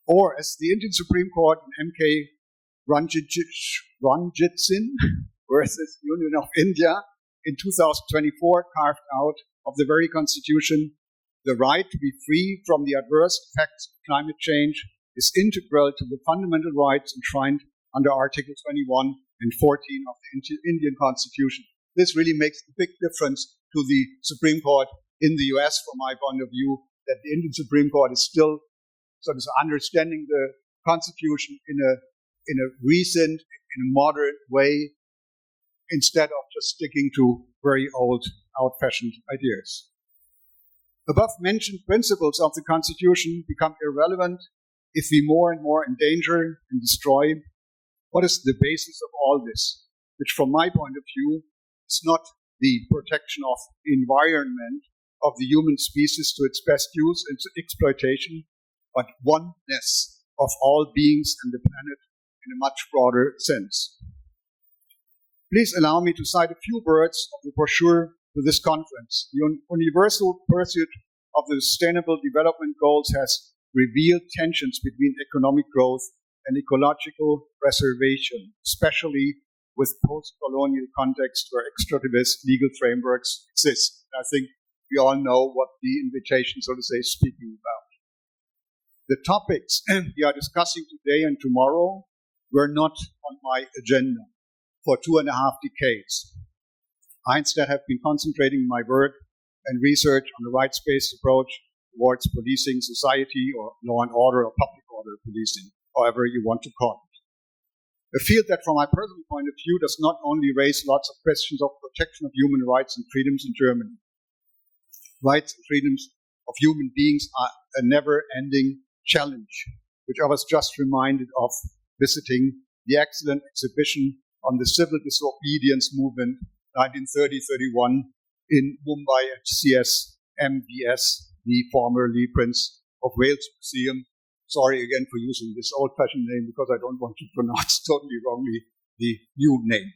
Or, as the Indian Supreme Court in M.K. Ranjit Singh versus Union of India in 2024 carved out of the very constitution, the right to be free from the adverse effects of climate change is integral to the fundamental rights enshrined under Article 21 and 14 of the Indian Constitution. This really makes a big difference to the Supreme Court in the US, from my point of view, that the Indian Supreme Court is still sort of understanding the Constitution in a recent, in a modern way, instead of just sticking to very old, out-fashioned ideas. Above-mentioned principles of the Constitution become irrelevant if we more and more endanger and destroy what is the basis of all this, which from my point of view is not the protection of the environment of the human species to its best use and exploitation, but oneness of all beings and the planet in a much broader sense. Please allow me to cite a few words of the brochure to this conference. The universal pursuit of the Sustainable Development Goals has revealed tensions between economic growth and ecological preservation, especially with post-colonial context where extractivist legal frameworks exist. I think we all know what the invitation, so to say, is speaking about. The topics we are discussing today and tomorrow were not on my agenda for 2.5 decades. I instead have been concentrating my work and research on the rights-based approach towards policing society, or law and order, or public order policing, however you want to call it. A field that from my personal point of view does not only raise lots of questions of protection of human rights and freedoms in Germany. Rights and freedoms of human beings are a never-ending challenge, which I was just reminded of visiting the excellent exhibition on the civil disobedience movement 1930-31 in Mumbai at CSMVS, the formerly Prince of Wales Museum. Sorry again for using this old-fashioned name because I don't want to pronounce totally wrongly the new name.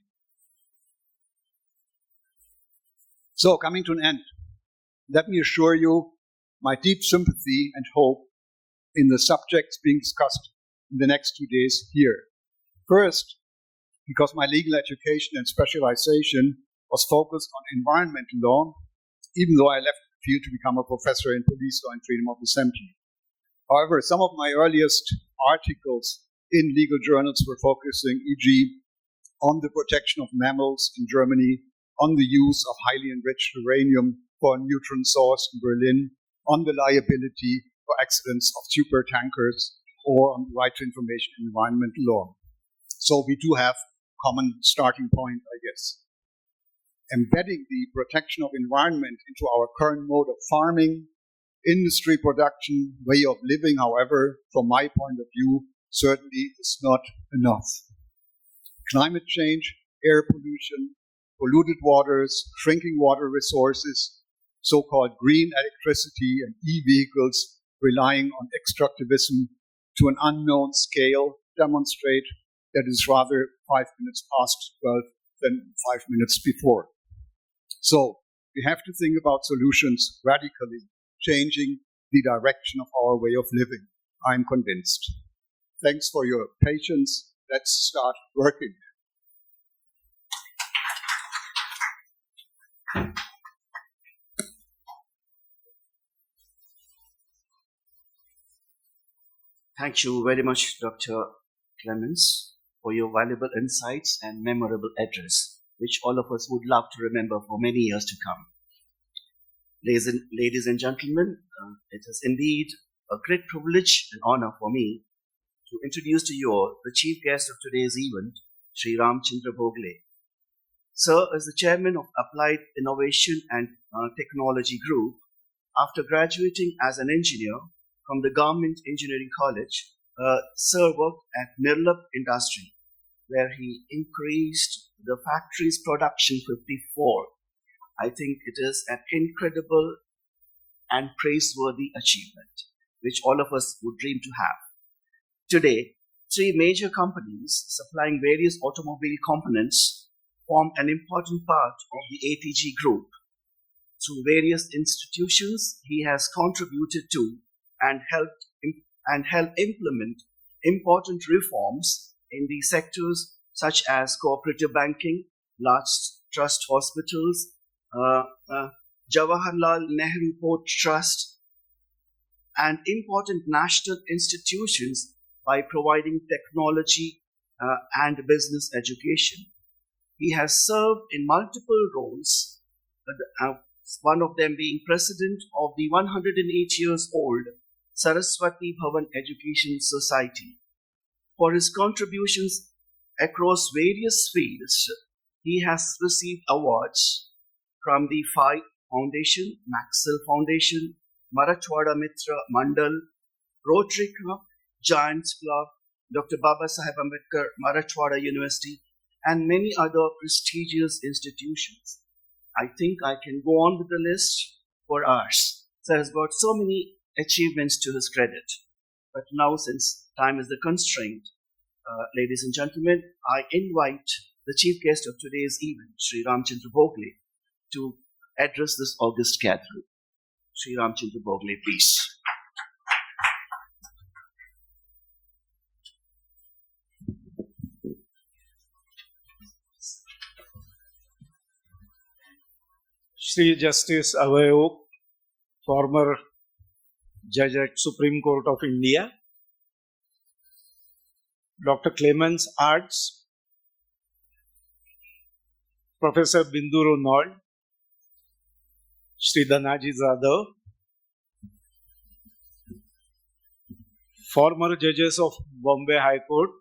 So, coming to an end, let me assure you my deep sympathy and hope in the subjects being discussed in the next 2 days here. First, because my legal education and specialization was focused on environmental law, even though I left the field to become a professor in police law and freedom of assembly. However, some of my earliest articles in legal journals were focusing, e.g., on the protection of mammals in Germany, on the use of highly enriched uranium for a neutron source in Berlin, on the liability for accidents of supertankers, or on the right to information in environmental law. So we do have a common starting point, I guess. Embedding the protection of environment into our current mode of farming, industry production, way of living, however, from my point of view, certainly is not enough. Climate change, air pollution, polluted waters, shrinking water resources, so-called green electricity and e-vehicles relying on extractivism to an unknown scale demonstrate that it is rather 5 minutes past 12 than 5 minutes before. So we have to think about solutions radically changing the direction of our way of living. I'm convinced. Thanks for your patience. Let's start working. Thank you very much, Dr. Clemens, for your valuable insights and memorable address, which all of us would love to remember for many years to come. Ladies and gentlemen, it is indeed a great privilege and honor for me to introduce to you all the chief guest of today's event, Sri Ramchandra Bogle. Sir is the chairman of Applied Innovation and Technology Group. After graduating as an engineer from the Government Engineering College, Sir worked at Nirlap Industry, where he increased the factory's production 54. I think it is an incredible and praiseworthy achievement, which all of us would dream to have. Today, 3 major companies supplying various automobile components form an important part of the ATG group. Through various institutions, he has contributed to and helped implement important reforms in the sectors such as cooperative banking, large trust hospitals, Jawaharlal Nehru Port Trust, and important national institutions by providing technology and business education. He has served in multiple roles, one of them being president of the 108 years old Saraswati Bhavan Education Society. For his contributions across various fields, he has received awards from the FI Foundation, Maxwell Foundation, Marathwada Mitra Mandal, Rotary Club, Giants Club, Dr. Baba Saheb Ambedkar Marathwada University, and many other prestigious institutions. I think I can go on with the list for hours. Sir has got so many achievements to his credit. But now, since time is the constraint, ladies and gentlemen, I invite the chief guest of today's event, Sri Ramchandra Bogle, to address this august gathering. Sri Ramchandra Bogle, please. Shri Justice Avayog, former Judge at Supreme Court of India, Dr. Clemens Arts, Professor Bindu Ronald, Shri Dhanaji Zadav, former judges of Bombay High Court,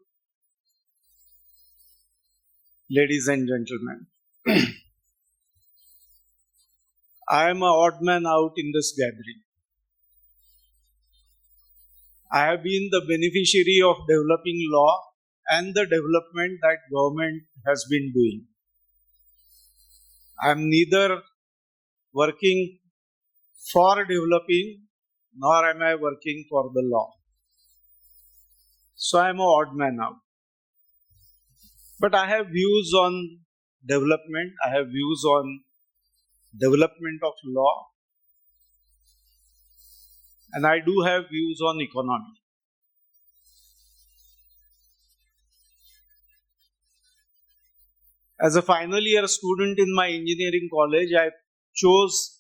ladies and gentlemen. I am an odd man out in this gathering. I have been the beneficiary of developing law and the development that government has been doing. I am neither working for developing nor am I working for the law. So I am an odd man out. But I have views on development, I have views on development of law, and I do have views on economy. As a final year student in my engineering college, I chose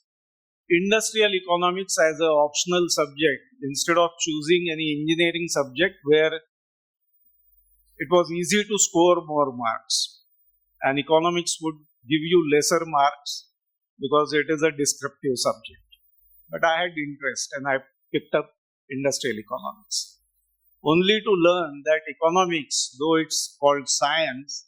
industrial economics as an optional subject instead of choosing any engineering subject where it was easy to score more marks. And economics would give you lesser marks because it is a descriptive subject. But I had interest and I picked up industrial economics. Only to learn that economics, though it's called science,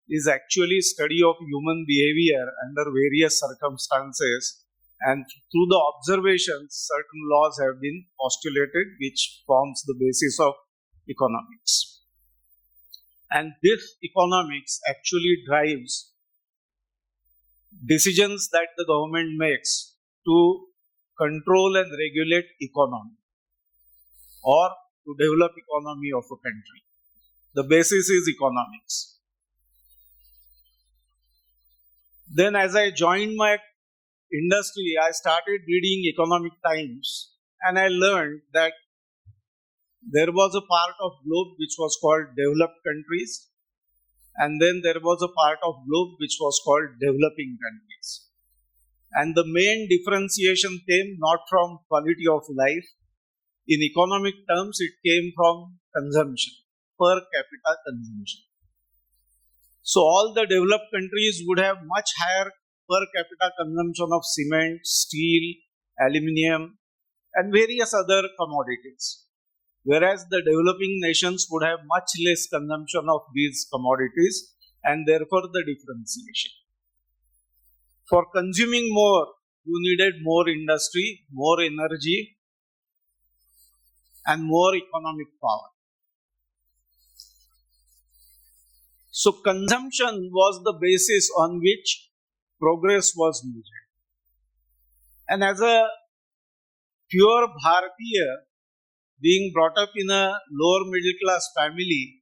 is actually study of human behavior under various circumstances, and through the observations certain laws have been postulated which forms the basis of economics. And this economics actually drives decisions that the government makes to control and regulate economy or to develop economy of a country. The basis is economics. Then as I joined my industry, I started reading Economic Times and I learned that there was a part of globe which was called developed countries, and then there was a part of globe which was called developing countries. And the main differentiation came not from quality of life. In economic terms, it came from consumption, per capita consumption. So all the developed countries would have much higher per capita consumption of cement, steel, aluminium, and various other commodities. Whereas the developing nations would have much less consumption of these commodities, and therefore the differentiation. For consuming more, you needed more industry, more energy, and more economic power. So consumption was the basis on which progress was measured. And as a pure Bharatiya, being brought up in a lower middle class family,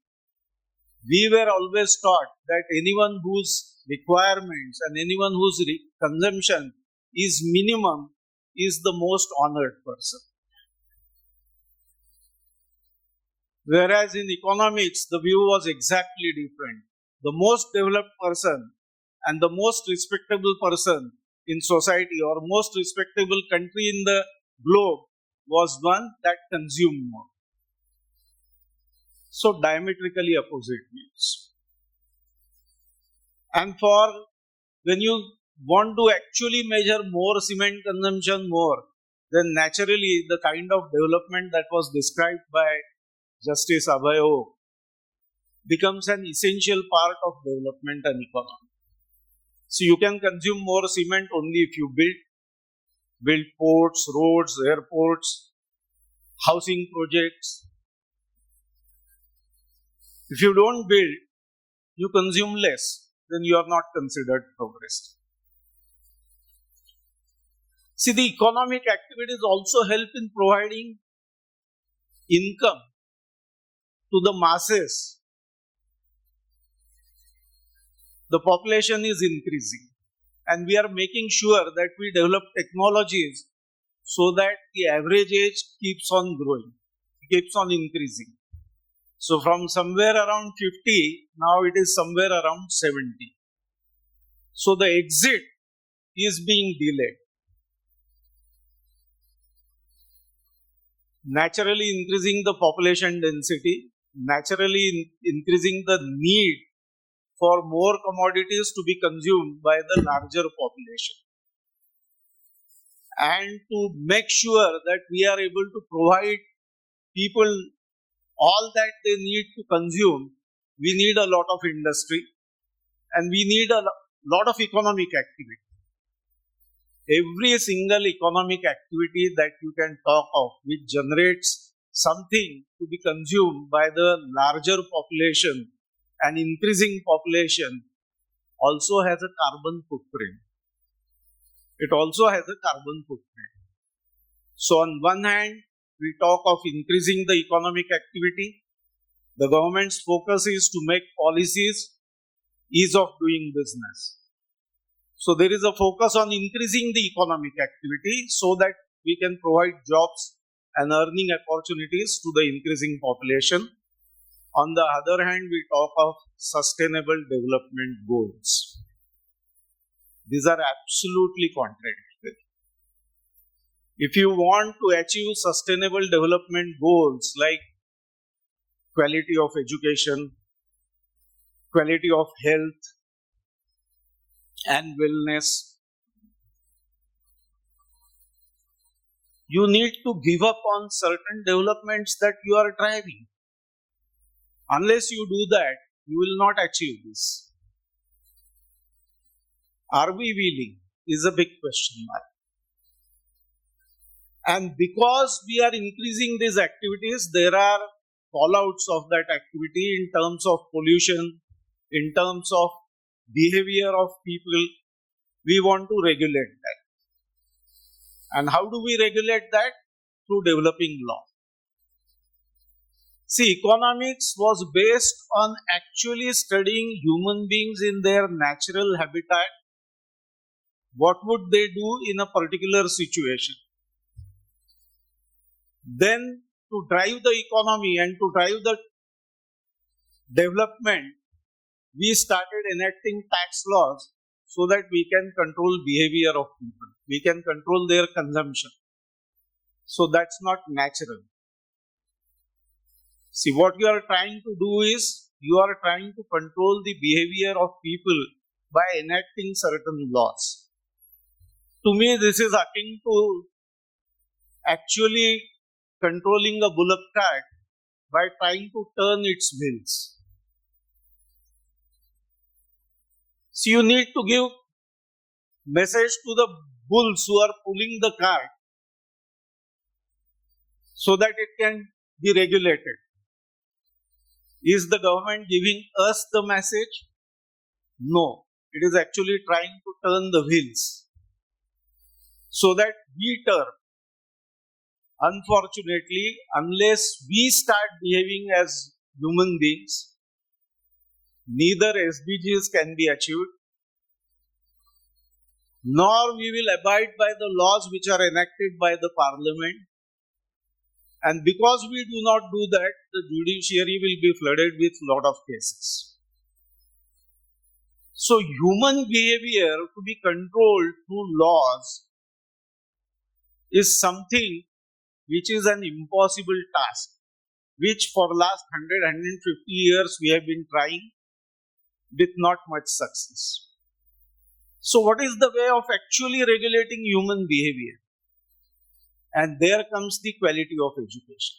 we were always taught that anyone whose requirements and anyone whose consumption is minimum is the most honored person. Whereas in economics, the view was exactly different. The most developed person and the most respectable person in society or most respectable country in the globe was one that consumed more. So diametrically opposite views. And for when you want to actually measure more cement consumption more, then naturally the kind of development that was described by Justice Abhayo becomes an essential part of development and economy. So you can consume more cement only if you build ports, roads, airports, housing projects. If you don't build, you consume less, then you are not considered progressive. See, the economic activities also help in providing income to the masses. The population is increasing, and we are making sure that we develop technologies so that the average age keeps on growing, keeps on increasing. So from somewhere around 50, now it is somewhere around 70. So the exit is being delayed. Naturally increasing the population density, naturally increasing the need for more commodities to be consumed by the larger population. And to make sure that we are able to provide people all that they need to consume, we need a lot of industry and we need a lot of economic activity. Every single economic activity that you can talk of which generates something to be consumed by the larger population and increasing population also has a carbon footprint. It also has a carbon footprint. So on one hand, we talk of increasing the economic activity. The government's focus is to make policies ease of doing business. So there is a focus on increasing the economic activity so that we can provide jobs and earning opportunities to the increasing population. On the other hand, we talk of sustainable development goals. These are absolutely contradictory. If you want to achieve sustainable development goals like quality of education, quality of health and wellness, you need to give up on certain developments that you are driving. Unless you do that, you will not achieve this. Are we willing? Is a big question mark. And because we are increasing these activities, there are fallouts of that activity in terms of pollution, in terms of behavior of people. We want to regulate that. And how do we regulate that? Through developing law. See, economics was based on actually studying human beings in their natural habitat. What would they do in a particular situation? Then, to drive the economy and to drive the development, we started enacting tax laws so that we can control behavior of people. We can control their consumption. So that's not natural. See, what you are trying to do is, you are trying to control the behavior of people by enacting certain laws. To me, this is akin to actually controlling a bullock cart by trying to turn its wheels. So you need to give message to the bulls who are pulling the cart so that it can be regulated. Is the government giving us the message? No. It is actually trying to turn the wheels so that we turn. Unfortunately, unless we start behaving as human beings, neither SDGs can be achieved, nor we will abide by the laws which are enacted by the parliament. And because we do not do that, the judiciary will be flooded with lot of cases. So human behavior to be controlled through laws is something which is an impossible task, which for last 100-150 years we have been trying with not much success. So what is the way of actually regulating human behavior? And there comes the quality of education.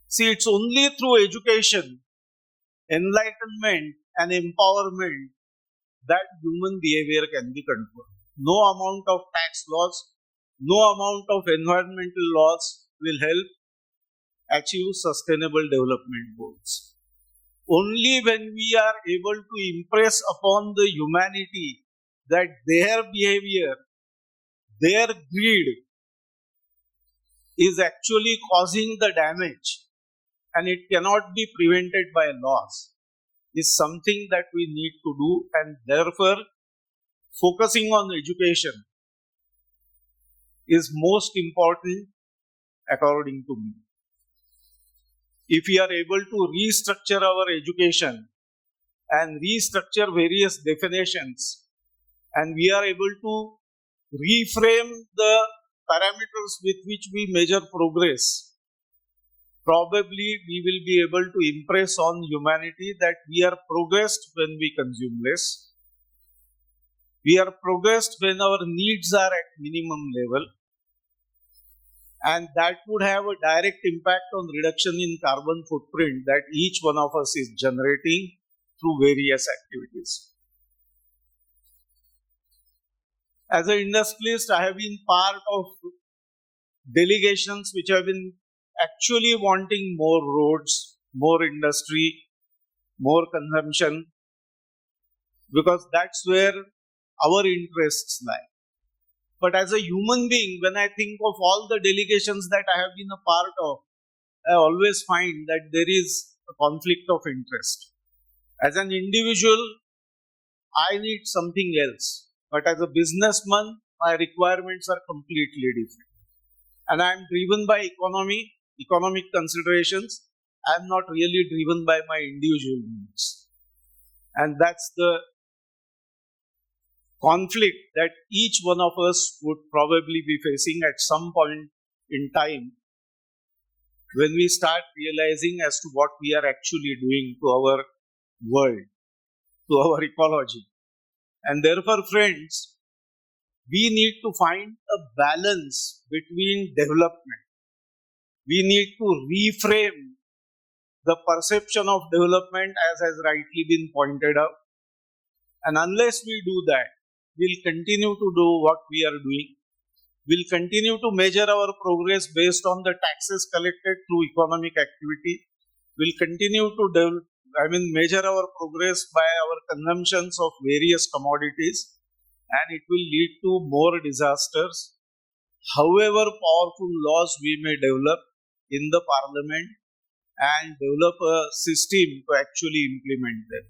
See, it's only through education, enlightenment and empowerment that human behavior can be controlled. No amount of tax laws, no amount of environmental laws will help achieve sustainable development goals. Only when we are able to impress upon the humanity that their behavior, their greed is actually causing the damage and it cannot be prevented by laws, is something that we need to do, and therefore focusing on education is most important according to me. If we are able to restructure our education and restructure various definitions, and we are able to reframe the parameters with which we measure progress, probably we will be able to impress on humanity that we are progressed when we consume less. We are progressed when our needs are at minimum level. And that would have a direct impact on reduction in carbon footprint that each one of us is generating through various activities. As an industrialist, I have been part of delegations which have been actually wanting more roads, more industry, more consumption, because that's where our interests lie. But as a human being, when I think of all the delegations that I have been a part of, I always find that there is a conflict of interest. As an individual, I need something else. But as a businessman, my requirements are completely different. And I am driven by economic considerations. I am not really driven by my individual needs. And that's the conflict that each one of us would probably be facing at some point in time when we start realizing as to what we are actually doing to our world, to our ecology. And therefore, friends, we need to find a balance between development. We need to reframe the perception of development as has rightly been pointed out. And unless we do that, we'll continue to do what we are doing. We'll continue to measure our progress based on the taxes collected through economic activity. We'll continue to measure our progress by our consumptions of various commodities, and it will lead to more disasters. However powerful laws we may develop in the parliament and develop a system to actually implement them.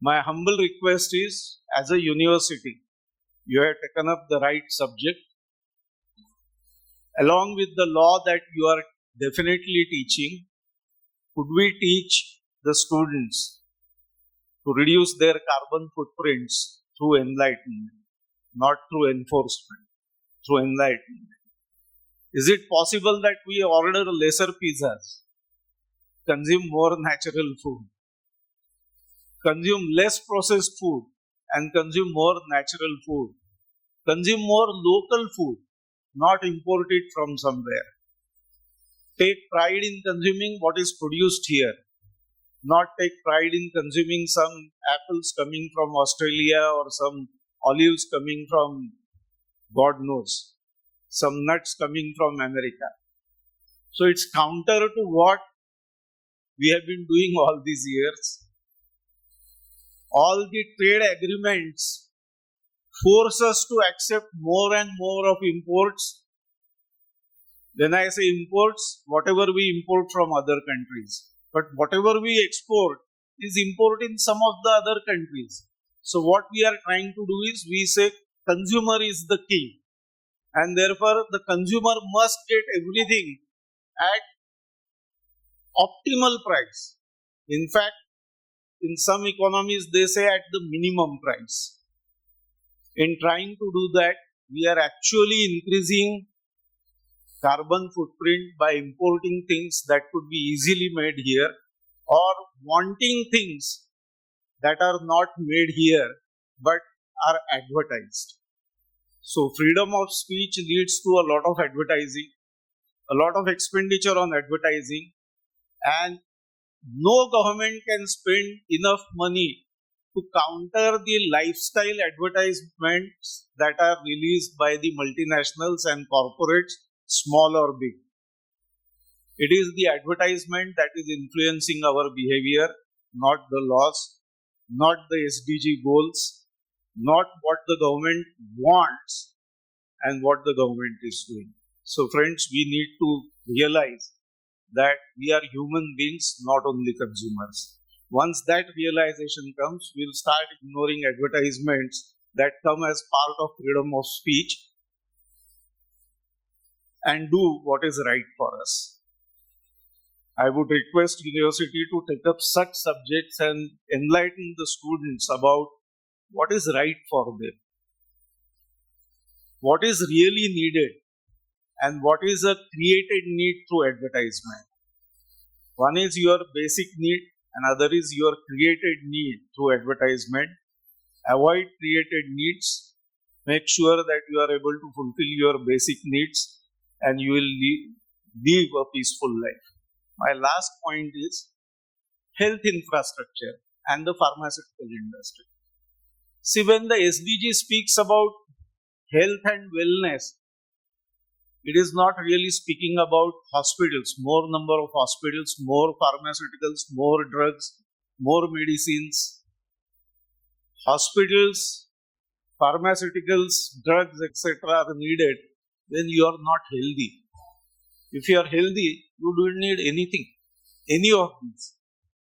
My humble request is, as a university, you have taken up the right subject. Along with the law that you are definitely teaching, could we teach the students to reduce their carbon footprints through enlightenment, not through enforcement, through enlightenment? Is it possible that we order lesser pizzas, consume more natural food, consume less processed food and consume more natural food, consume more local food, not imported from somewhere? Take pride in consuming what is produced here, not take pride in consuming some apples coming from Australia or some olives coming from God knows, some nuts coming from America. So it's counter to what we have been doing all these years. All the trade agreements force us to accept more and more of imports. When I say imports, whatever we import from other countries. But whatever we export is import in some of the other countries. So what we are trying to do is, we say consumer is the king. And therefore the consumer must get everything at optimal price. In fact, in some economies they say at the minimum price. In trying to do that, we are actually increasing carbon footprint by importing things that could be easily made here, or wanting things that are not made here but are advertised. So freedom of speech leads to a lot of advertising, a lot of expenditure on advertising, and no government can spend enough money to counter the lifestyle advertisements that are released by the multinationals and corporates, small or big. It is the advertisement that is influencing our behavior, not the laws, not the SDG goals, not what the government wants and what the government is doing. So friends, we need to realize that we are human beings, not only consumers. Once that realization comes, we'll start ignoring advertisements that come as part of freedom of speech and do what is right for us. I would request university to take up such subjects and enlighten the students about what is right for them, what is really needed, and what is a created need through advertisement. One is your basic need, another is your created need through advertisement. Avoid created needs. Make sure that you are able to fulfill your basic needs and you will live a peaceful life. My last point is health infrastructure and the pharmaceutical industry. See, when the SDG speaks about health and wellness, it is not really speaking about hospitals, more number of hospitals, more pharmaceuticals, more drugs, more medicines. Hospitals, pharmaceuticals, drugs, etc. are needed when you are not healthy. If you are healthy, you don't need anything, any of these.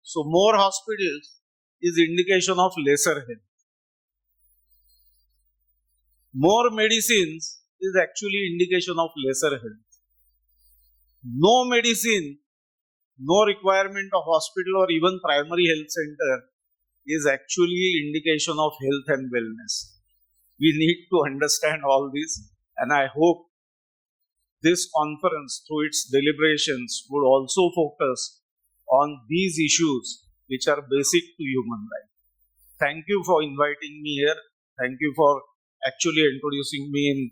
So more hospitals is indication of lesser health. More medicines is actually indication of lesser health. No medicine, no requirement of hospital or even primary health center is actually indication of health and wellness. We need to understand all this, and I hope this conference through its deliberations would also focus on these issues which are basic to human life. Thank you for inviting me here. Thank you for actually introducing me in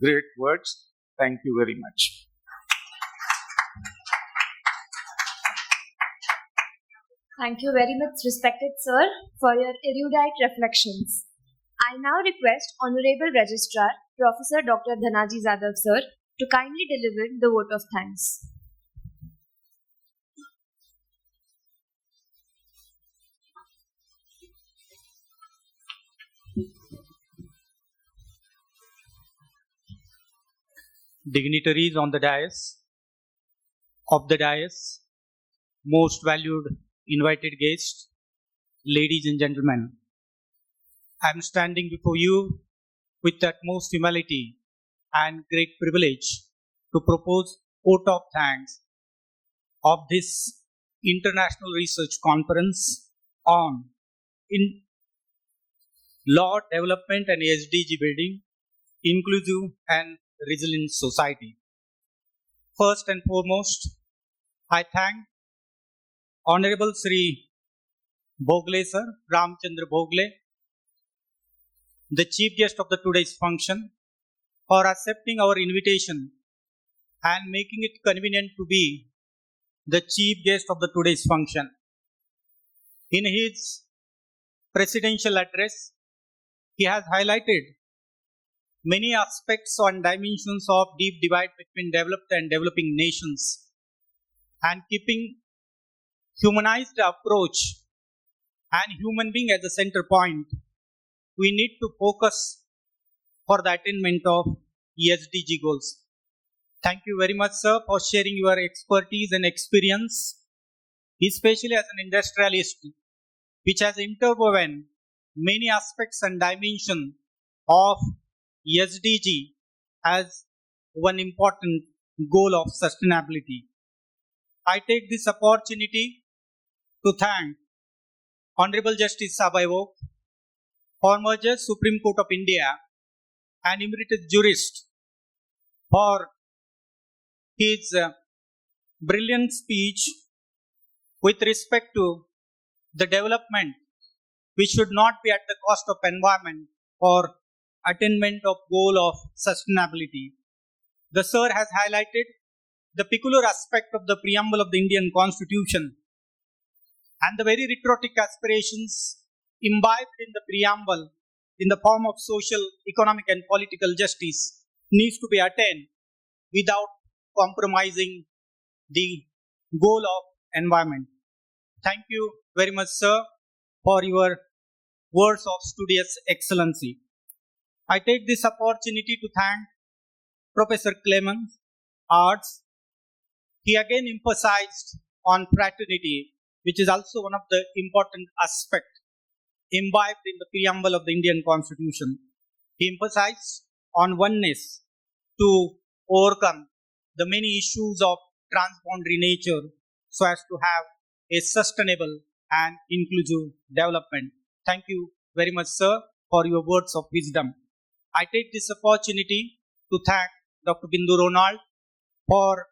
great words. Thank you very much. Thank you very much, respected sir, for your erudite reflections. I now request Honorable Registrar, Professor Dr. Dhanaji Zadav sir, to kindly deliver the vote of thanks. Dignitaries on the dais, most valued invited guests, ladies and gentlemen, I am standing before you with utmost humility and great privilege to propose vote of thanks of this international research conference on in law development and SDG building, inclusive and resilient society. First and foremost, I thank Honorable Sri Bhogle sir, Ramchandra Bhogle, the chief guest of the today's function, for accepting our invitation and making it convenient to be the chief guest of the today's function. In his presidential address, he has highlighted many aspects and dimensions of deep divide between developed and developing nations, and keeping humanized approach and human being at the center point, we need to focus for the attainment of SDG goals. Thank you very much, sir, for sharing your expertise and experience, especially as an industrialist, which has interwoven many aspects and dimensions of SDG as one important goal of sustainability. I take this opportunity to thank Honorable Justice Sabai Oak, former Judge Supreme Court of India and emeritus jurist, for his brilliant speech with respect to the development which should not be at the cost of environment or attainment of goal of sustainability. The sir has highlighted the peculiar aspect of the preamble of the Indian Constitution and the very patriotic aspirations imbibed in the preamble in the form of social, economic and political justice needs to be attained without compromising the goal of environment. Thank you very much, sir, for your words of studious excellency. I take this opportunity to thank Professor Clemens Arts. He again emphasized on fraternity, which is also one of the important aspects imbibed in the preamble of the Indian Constitution. He emphasized on oneness to overcome the many issues of transboundary nature so as to have a sustainable and inclusive development. Thank you very much, sir, for your words of wisdom. I take this opportunity to thank Dr. Bindu Ronald for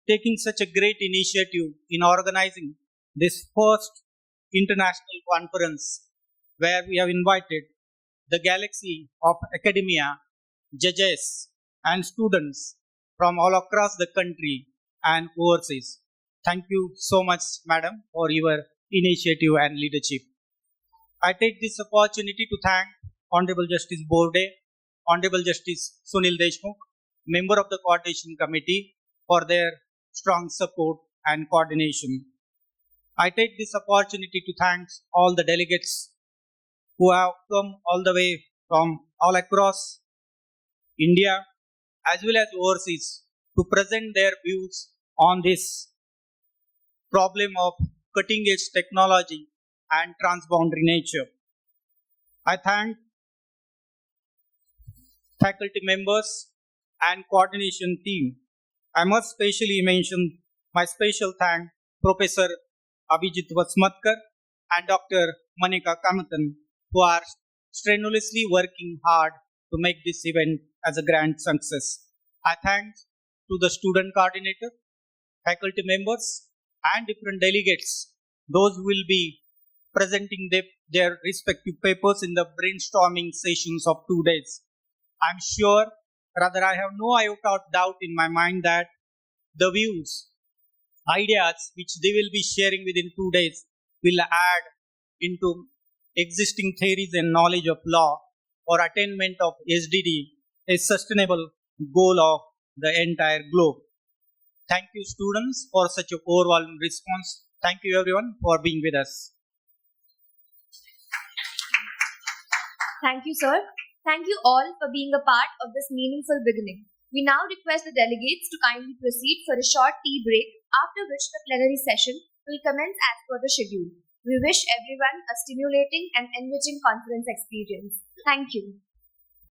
taking such a great initiative in organizing this first international conference where we have invited the galaxy of academia, judges and students from all across the country and overseas. Thank you so much, madam, for your initiative and leadership. I take this opportunity to thank Honorable Justice Borde, Honorable Justice Sunil Deshmukh, member of the Coordination Committee, for their strong support and coordination. I take this opportunity to thank all the delegates who have come all the way from all across India as well as overseas to present their views on this problem of cutting edge technology and transboundary nature. I thank faculty members and coordination team. I must specially mention my special thank Professor Abhijit Vasmatkar and Dr. Manika Kamathan, who are strenuously working hard to make this event as a grand success. I thank to the student coordinator, faculty members, and different delegates, those who will be presenting their respective papers in the brainstorming sessions of 2 days. I'm sure, rather I have no iota of doubt in my mind that the views, ideas which they will be sharing within 2 days will add into existing theories and knowledge of law for attainment of SDD, a sustainable goal of the entire globe. Thank you, students, for such a overwhelming response. Thank you, everyone, for being with us. Thank you, sir. Thank you all for being a part of this meaningful beginning. We now request the delegates to kindly proceed for a short tea break, after which the plenary session will commence as per the schedule. We wish everyone a stimulating and enriching conference experience. Thank you.